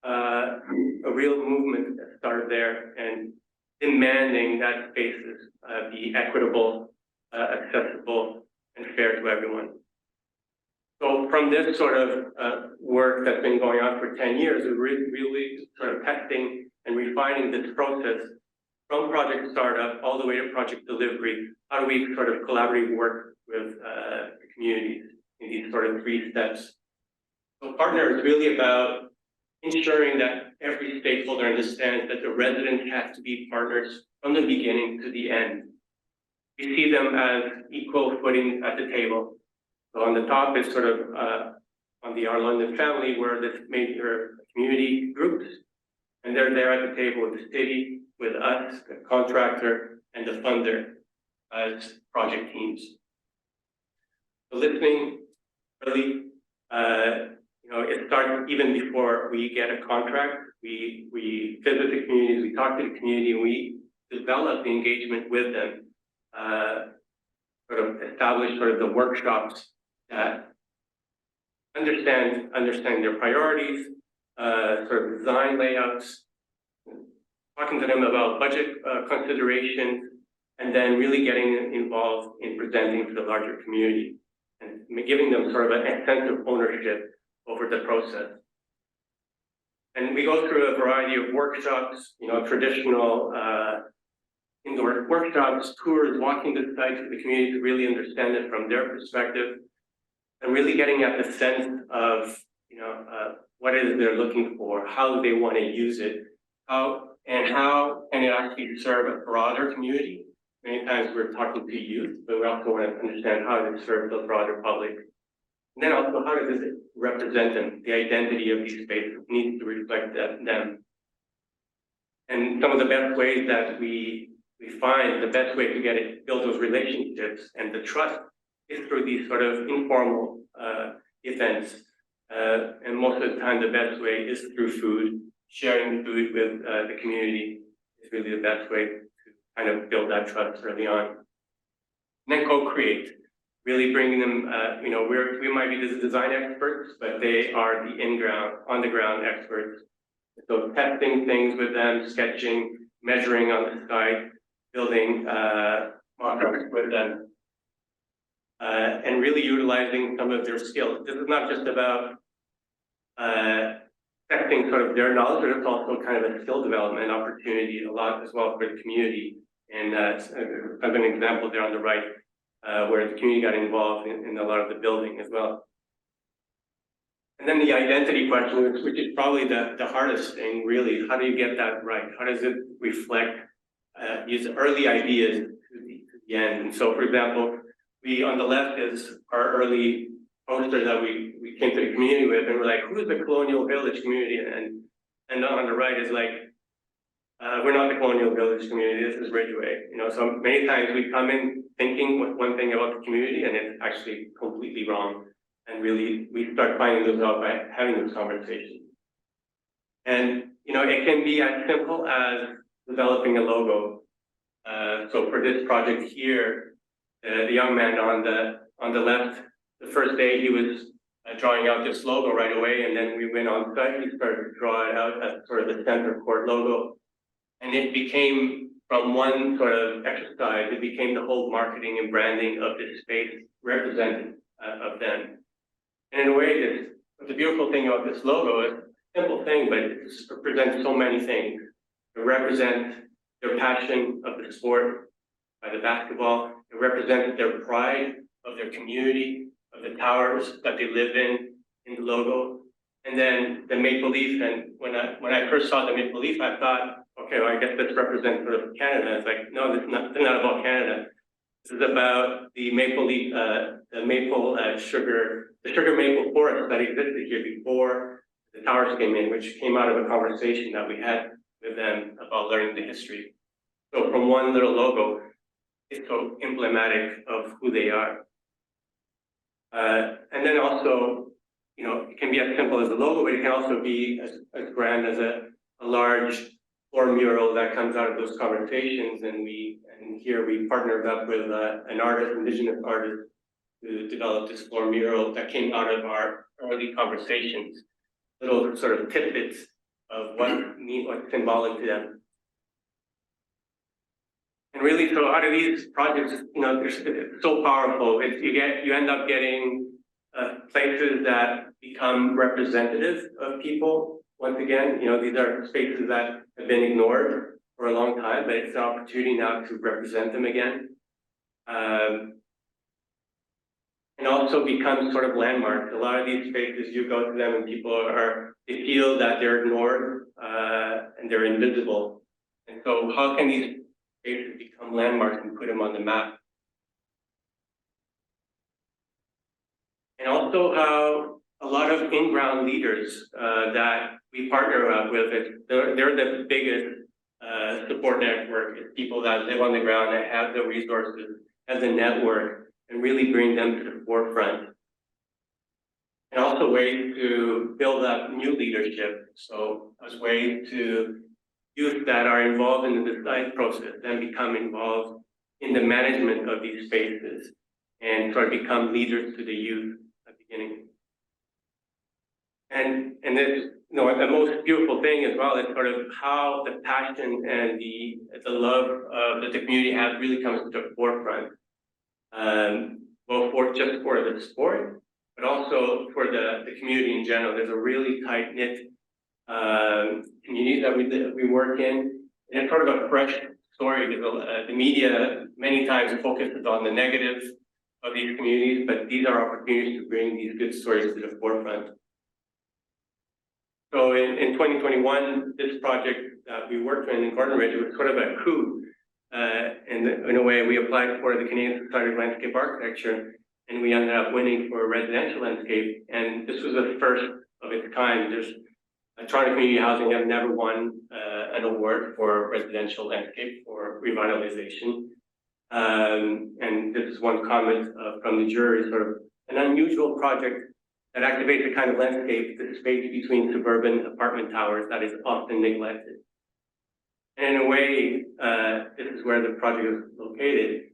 a real movement that started there and demanding that spaces be equitable, accessible, and fair to everyone. So from this sort of work that's been going on for 10 years, we're really sort of testing and refining this process from project startup all the way to project delivery. How do we sort of collaboratively work with the communities in these sort of 3 steps? So partner is really about ensuring that every stakeholder understands that the residents have to be partners from the beginning to the end. We see them as equal footing at the table. So on the top is sort of on the Our London family, where the major community groups, and they're there at the table with the city, with us, the contractor, and the funder as project teams. So listening really, it starts even before we get a contract. We visit the communities, we talk to the community, and we develop the engagement with them. Sort of establish sort of the workshops that understand their priorities, sort of design layouts, talking to them about budget considerations, and then really getting involved in presenting to the larger community and giving them sort of a sense of ownership over the process. And we go through a variety of workshops, traditional indoor workshops, tours, walking the sites of the community to really understand it from their perspective, and really getting at the sense of, what it is they're looking for, how they want to use it, how can it actually serve a broader community. Many times we're talking to youth, but we also want to understand how it serves the broader public. And then also, how does it represent them? The identity of these spaces needs to reflect them. And some of the best ways that we find the best way to build those relationships and the trust is through these sort of informal events. And most of the time, the best way is through food. Sharing food with the community is really the best way to kind of build that trust early on. And then co-create, really bringing them, we might be the design experts, but they are the on the ground experts. So testing things with them, sketching, measuring on the site, building mock-ups with them, and really utilizing some of their skills. This is not just about testing sort of their knowledge, but it's also kind of a skill development opportunity a lot as well for the community. And as an example there on the right, where the community got involved in a lot of the building as well. And then the identity question, which is probably the hardest thing, really. How do you get that right? How does it reflect, use early ideas to the end? And so, for example, on the left is our early poster that we came to the community with, and we're like, who is the Colonial Village community? And on the right is like, we're not the Colonial Village community, this is Ridgeway. So many times we come in thinking one thing about the community, and it's actually completely wrong. And really, we start finding those out by having those conversations. And, it can be as simple as developing a logo. So for this project here, the young man on the left, the first day he was drawing out this logo right away, and then we went on site, he started to draw it out as sort of the center court logo. And it became, from one sort of exercise, it became the whole marketing and branding of this space represented of them. And in a way, the beautiful thing about this logo is a simple thing, but it represents so many things. It represents their passion of the sport, by the basketball. It represents their pride of their community, of the towers that they live in the logo. And then the maple leaf. And when I first saw the maple leaf, I thought, okay, well, I guess this represents sort of Canada. It's like, no, this is not about Canada. This is about the maple leaf, the sugar maple forest that existed here before the towers came in, which came out of a conversation that we had with them about learning the history. So from one little logo, it's so emblematic of who they are. And then also, it can be as simple as a logo, but it can also be as grand as a large floor mural that comes out of those conversations. And here we partnered up with an artist, indigenous artist, to develop this floor mural that came out of our early conversations. Little sort of tidbits of what's symbolic to them. And really, so out of these projects, it's so powerful. You end up getting places that become representative of people. Once again, these are spaces that have been ignored for a long time, but it's an opportunity now to represent them again. And also become sort of landmarks. A lot of these spaces, you go to them and they feel that they're ignored and they're invisible. And so how can these spaces become landmarks and put them on the map? And also how a lot of in-ground leaders that we partner up with, they're the biggest support network. It's people that live on the ground, that have the resources, have the network, and really bring them to the forefront. And also ways to build up new leadership. So as ways to youth that are involved in the design process then become involved in the management of these spaces and sort of become leaders to the youth at the beginning. And this, the most beautiful thing as well is sort of how the passion and the love that the community has really comes to the forefront. Both just for the sport, but also for the community in general. There's a really tight-knit community that we work in. And it's sort of a fresh story because the media many times focuses on the negatives of these communities, but these are opportunities to bring these good stories to the forefront. So in 2021, this project that we worked on in Gordon Ridge was sort of a coup. In a way, we applied for the Canadian Society of Landscape Architecture, and we ended up winning for a residential landscape. And this was the first of its kind. Toronto Community Housing have never won an award for residential landscape for revitalization. And this is one comment from the jury, sort of an unusual project that activates the kind of landscape, the space between suburban apartment towers that is often neglected. And in a way, this is where the project is located.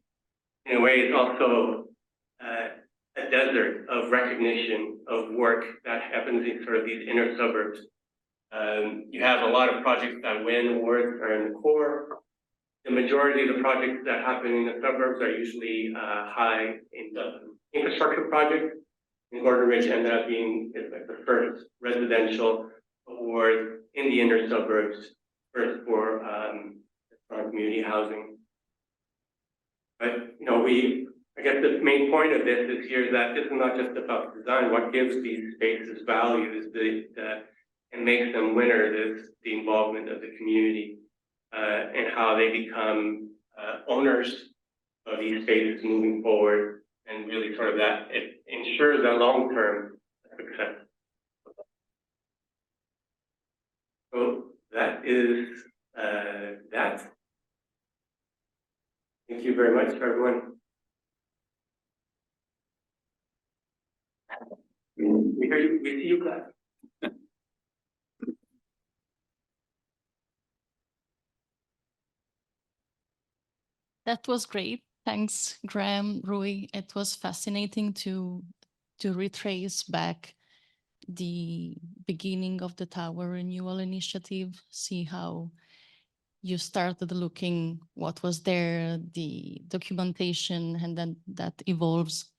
In a way, it's also a desert of recognition of work that happens in sort of these inner suburbs. You have a lot of projects that win awards are in the core. The majority of the projects that happen in the suburbs are usually high infrastructure projects. And Gordon Ridge ended up being like the first residential award in the inner suburbs, first for community housing. But I guess the main point of this is here that this is not just about design. What gives these spaces value is and makes them winners is the involvement of the community and how they become owners of these spaces moving forward, and really sort of that it ensures that long-term success. So that is that. Thank you very much, everyone. We hear you. We see you, class. That was great. Thanks, Graeme, Rui. It was fascinating to retrace back the beginning of the Tower Renewal Initiative, see how you started looking what was there, the documentation, and then that evolves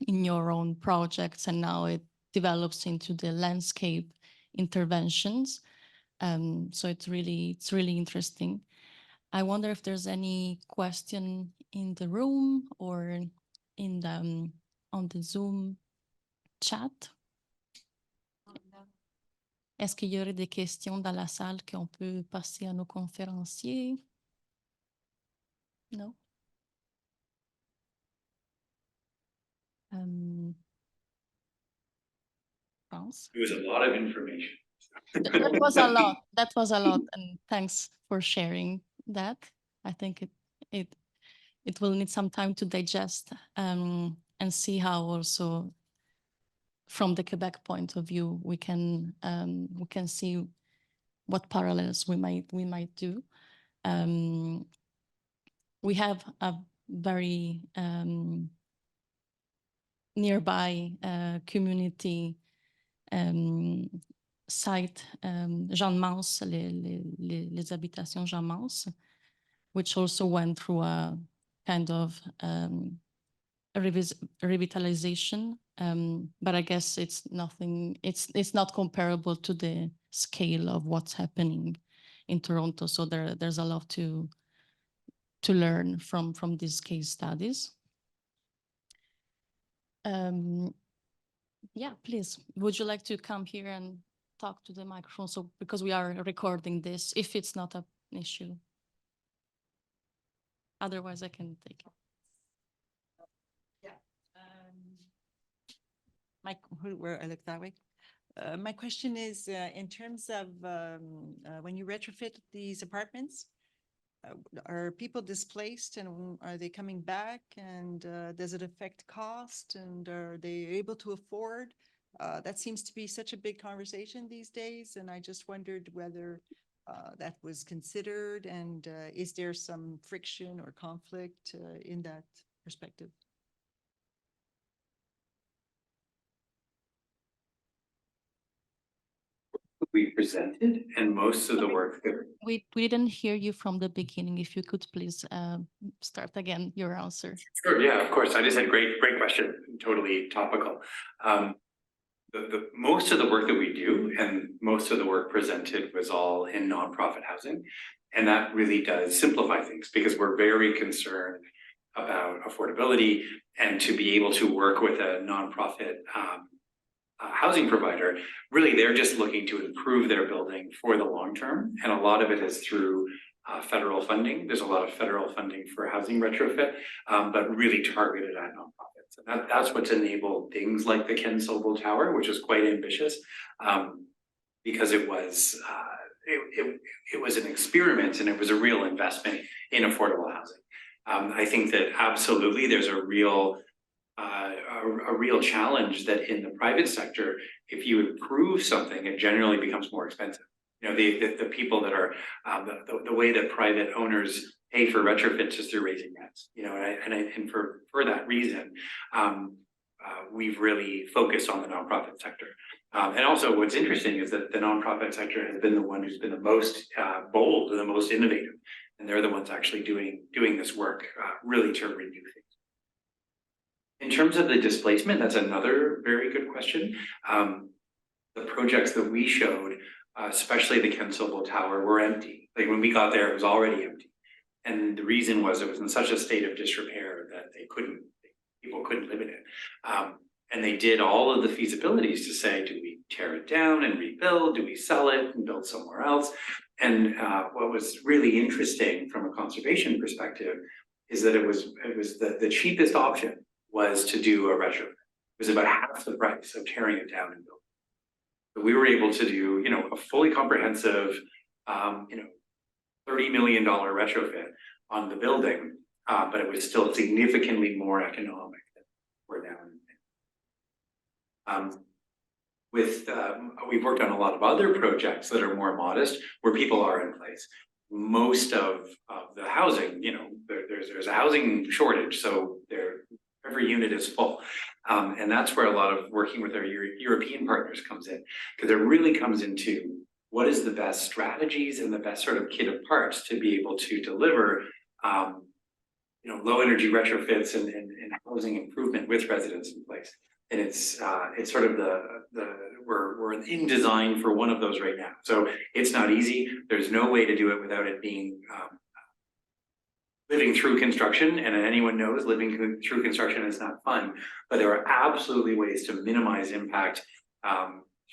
in your own projects, and now it develops into the landscape interventions. So it's really interesting. I wonder if there's any question in the room or in the on the Zoom chat. Est-ce qu'il y aurait des questions dans la salle qu'on peut passer à nos conférenciers? No? France? It was a lot of information. That was a lot. That was a lot, and thanks for sharing that. I think it will need some time to digest and see how also from the Quebec point of view we can see what parallels we might do. We have a very nearby community site, Jean Mance, les habitations Jean Mance, which also went through a kind of revitalization, but I guess it's not comparable to the scale of what's happening in Toronto. So there's a lot to learn from these case studies. Yeah, please. Would you like to come here and talk to the microphone? So because we are recording this, if it's not an issue. Otherwise, I can take it. Where I look that way. My question is, in terms of when you retrofit these apartments, are people displaced and are they coming back, and does it affect cost, and are they able to afford? That seems to be such a big conversation these days, and I just wondered whether that was considered, and is there some friction or conflict in that perspective? We presented, and most of the work that We didn't hear you from the beginning. If you could please start again your answer. Sure, yeah, of course. I just had great question, totally topical. The most of the work that we do and most of the work presented was all in nonprofit housing. And that really does simplify things because we're very concerned about affordability, and to be able to work with a nonprofit housing provider, really they're just looking to improve their building for the long term. And a lot of it is through federal funding. There's a lot of federal funding for housing retrofit, but really targeted at nonprofits. And that's what's enabled things like the Ken Sobel Tower, which is quite ambitious, because it was an experiment and it was a real investment in affordable housing. I think that absolutely there's a real a real challenge that in the private sector, if you improve something, it generally becomes more expensive. You know, the people that are the way that private owners pay for retrofits is through raising rents. You know, and for that reason, we've really focused on the nonprofit sector. And also, what's interesting is that the nonprofit sector has been the one who's been the most bold and the most innovative, and they're the ones actually doing this work really to renew things. In terms of the displacement, that's another very good question. The projects that we showed, especially the Ken Sobel Tower, were empty. Like when we got there, it was already empty. And the reason was it was in such a state of disrepair that people couldn't live in it. And they did all of the feasibilities to say, do we tear it down and rebuild? Do we sell it and build somewhere else? And what was really interesting from a conservation perspective is that it was the cheapest option was to do a retrofit. It was about half the price of tearing it down and building. So we were able to do, you know, a fully comprehensive, you know, $30 million retrofit on the building, but it was still significantly more economic than we're now. We've worked on a lot of other projects that are more modest, where people are in place. Most of the housing, you know, there's a housing shortage, so every unit is full. And that's where a lot of working with our European partners comes in, because it really comes into what is the best strategies and the best sort of kit of parts to be able to deliver, you know, low energy retrofits and housing improvement with residents in place. And it's sort of we're in design for one of those right now. So it's not easy. There's no way to do it without it being living through construction, and anyone knows living through construction is not fun, but there are absolutely ways to minimize impact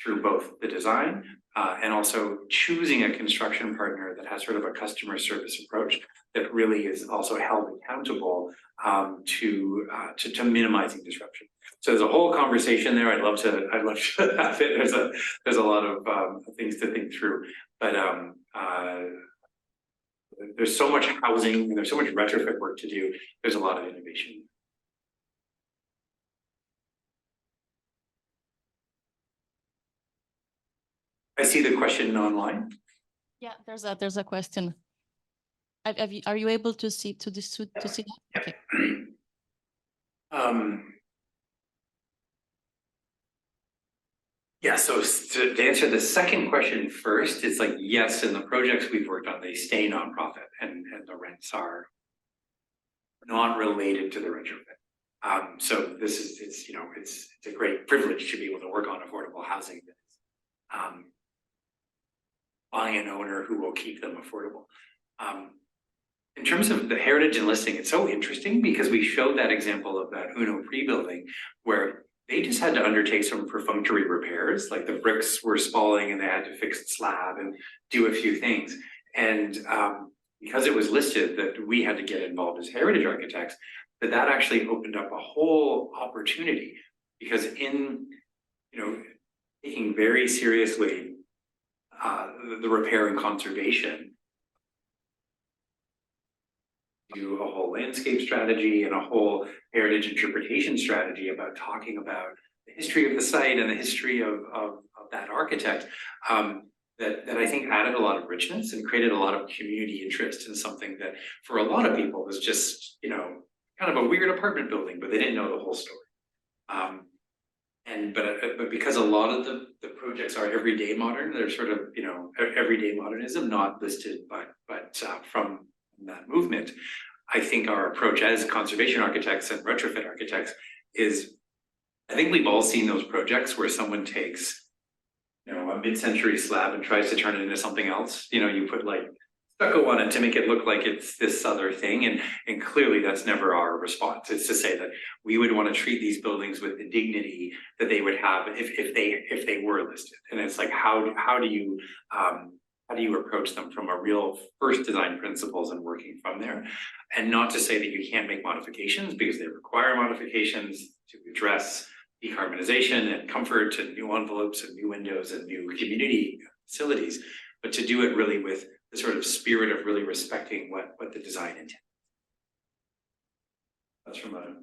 through both the design and also choosing a construction partner that has sort of a customer service approach that really is also held accountable to minimizing disruption. So there's a whole conversation there. I'd love to have it. There's a lot of things to think through, but there's so much housing and there's so much retrofit work to do. There's a lot of innovation. I see the question online. Yeah, there's a question. Are you able to see that? Yeah. Okay. Yeah, so to answer the second question first, it's like, yes, in the projects we've worked on, they stay nonprofit and the rents are not related to the retrofit. So it's a great privilege to be able to work on affordable housing that's by an owner who will keep them affordable. In terms of the heritage and listing, it's so interesting because we showed that example of that Uno pre-building where they just had to undertake some perfunctory repairs, like the bricks were spalling and they had to fix the slab and do a few things. And because it was listed that we had to get involved as heritage architects, that actually opened up a whole opportunity, because in, you know, taking very seriously the repair and conservation, do a whole landscape strategy and a whole heritage interpretation strategy about talking about the history of the site and the history of that architect, that I think added a lot of richness and created a lot of community interest in something that for a lot of people was just, you know, kind of a weird apartment building, but they didn't know the whole story. But because a lot of the projects are everyday modern, they're sort of, you know, everyday modernism, not listed, but from that movement. I think our approach as conservation architects and retrofit architects is, I think we've all seen those projects where someone takes, you know, a mid-century slab and tries to turn it into something else. You know, you put like stucco on it to make it look like it's this other thing, and clearly that's never our response. It's to say that we would want to treat these buildings with the dignity that they would have if they were listed. And it's like, how do you approach them from a real first design principles and working from there? And not to say that you can't make modifications, because they require modifications to address decarbonization and comfort and new envelopes and new windows and new community facilities, but to do it really with the sort of spirit of really respecting what the design intends. That's from a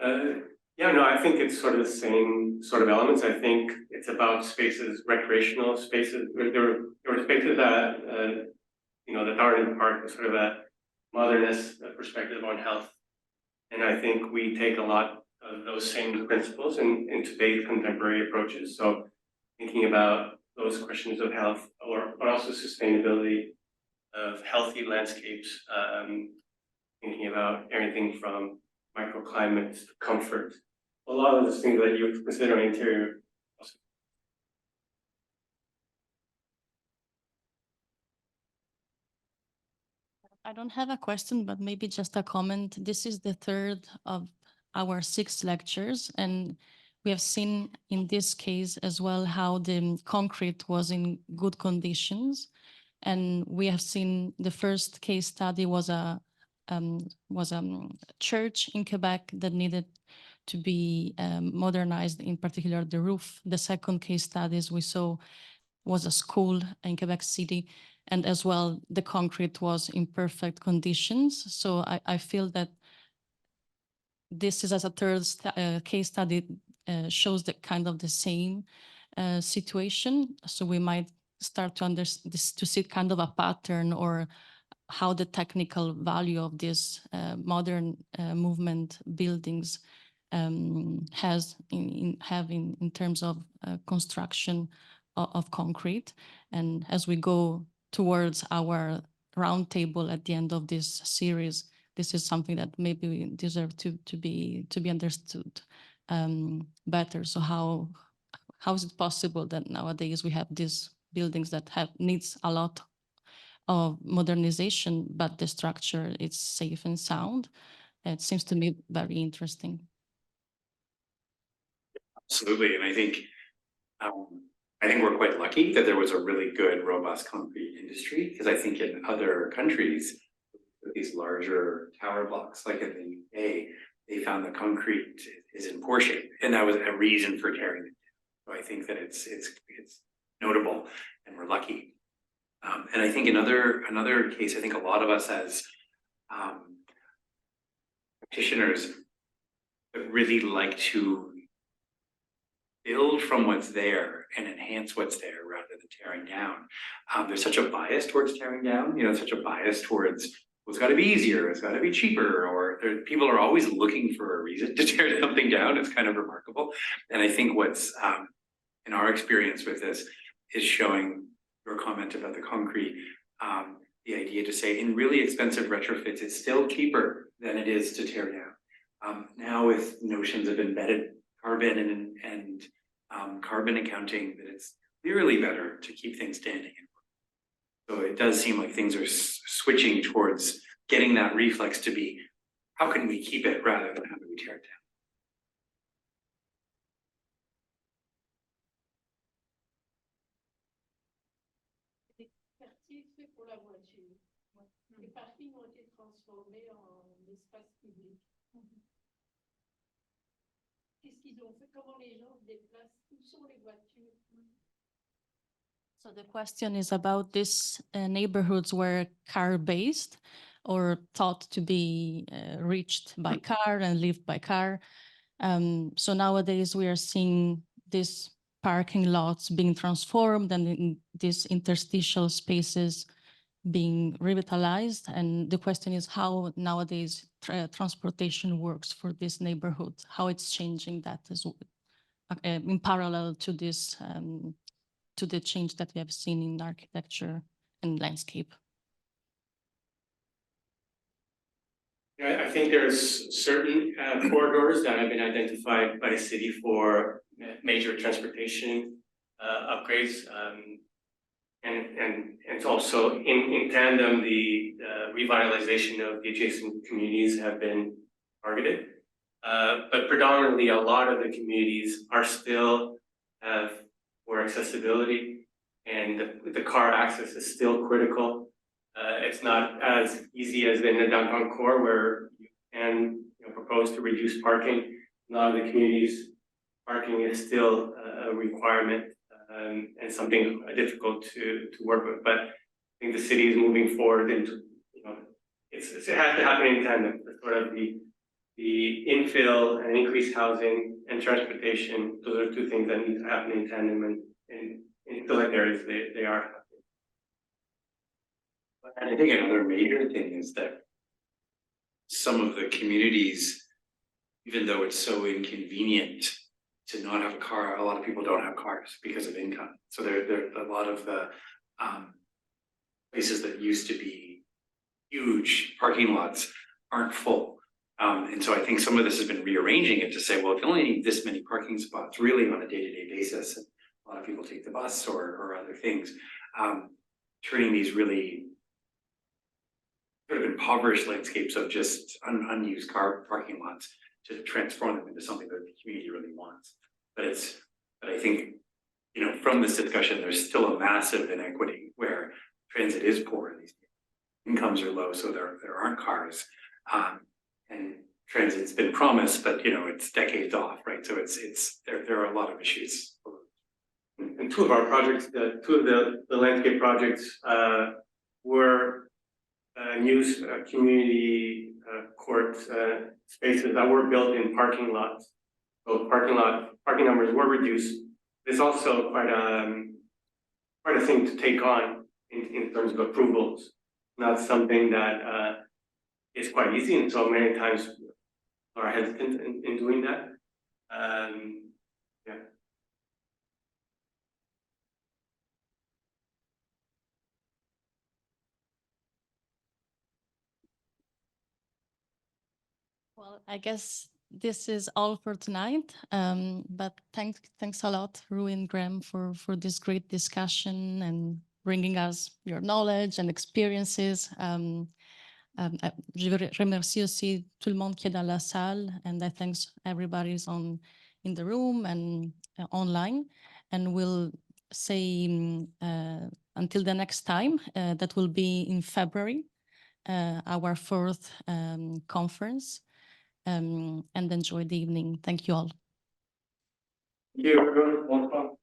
Yeah, no, I think it's sort of the same sort of elements. I think it's about spaces, recreational spaces. There were spaces that, that are in the park with sort of a modernist perspective on health. And I think we take a lot of those same principles in today's contemporary approaches. So thinking about those questions of health, but also sustainability of healthy landscapes, thinking about everything from microclimates to comfort. A lot of those things that you would consider interior. I don't have a question, but maybe just a comment. This is the third of our 6 lectures, and we have seen in this case as well how the concrete was in good conditions. And we have seen the first case study was a church in Quebec that needed to be modernized, in particular the roof. The second case studies we saw was a school in Quebec City, and as well the concrete was in perfect conditions. So I feel that this is, as a third case study, shows the kind of the same situation. So we might start to understand this, to see kind of a pattern, or how the technical value of this modern movement buildings has in terms of construction of concrete. And as we go towards our roundtable at the end of this series, this is something that maybe we deserve to be understood better. So how is it possible that nowadays we have these buildings that needs a lot of modernization, but the structure is safe and sound? It seems to me very interesting. Absolutely, and I think we're quite lucky that there was a really good, robust concrete industry, because I think in other countries, these larger tower blocks, like in the UK, they found the concrete is in poor shape, and that was a reason for tearing it down. So I think that it's notable, and we're lucky. And I think another case, I think a lot of us as practitioners really like to build from what's there and enhance what's there rather than tearing down. There's such a bias towards tearing down, such a bias towards, well, it's got to be easier, it's got to be cheaper, or people are always looking for a reason to tear something down. It's kind of remarkable. And I think what's in our experience with this is showing your comment about the concrete, the idea to say in really expensive retrofits, it's still cheaper than it is to tear down. Now with notions of embedded carbon and carbon accounting, that it's clearly better to keep things standing. So it does seem like things are switching towards getting that reflex to be, how can we keep it rather than how do we tear it down? Les parkings ont été transformés en espace public. Qu'est-ce qu'ils ont fait? Comment les gens se déplacent? Où sont les voitures? So the question is about these neighborhoods were car-based or thought to be reached by car and lived by car. So nowadays we are seeing these parking lots being transformed and in these interstitial spaces being revitalized. And the question is how nowadays transportation works for this neighborhood, how it's changing that as well, in parallel to this, to the change that we have seen in architecture and landscape. I think there's certain corridors that have been identified by the city for major transportation upgrades. And it's also in tandem, the revitalization of the adjacent communities have been targeted. But predominantly, a lot of the communities are still have poor accessibility, and the car access is still critical. It's not as easy as in the downtown core, where you can propose to reduce parking. A lot of the communities, parking is still a requirement. And something difficult to work with, but I think the city is moving forward into, it has to happen in tandem. Sort of the the infill and increased housing and transportation, those are two things that need to happen in tandem, and in select areas, they are happening. And I think another major thing is that some of the communities, even though it's so inconvenient to not have a car, a lot of people don't have cars because of income. So there a lot of the places that used to be huge parking lots aren't full. And so I think some of this has been rearranging it to say, well, if you only need this many parking spots really on a day-to-day basis, and a lot of people take the bus or other things, turning these really sort of impoverished landscapes of just unused car parking lots to transform them into something that the community really wants. But I think, you know, from this discussion, there's still a massive inequity where transit is poor and these incomes are low, so there aren't cars. And transit's been promised, but you know, it's decades off, right? So there are a lot of issues. And two of our projects, two of the landscape projects were new community court spaces that were built in parking lots. So parking numbers were reduced. There's also quite a thing to take on in terms of approvals. Not something that is quite easy, and so many times are hesitant in doing that. Yeah. Well, I guess this is all for tonight. But thanks a lot, Rui and Graeme, for this great discussion and bringing us your knowledge and experiences. Je veux remercier aussi tout le monde qui est dans la salle, and I thanks everybody's in the room and online. And we'll say until the next time, that will be in February, our fourth conference. And enjoy the evening. Thank you all. Thank you, everyone. Bonsoir.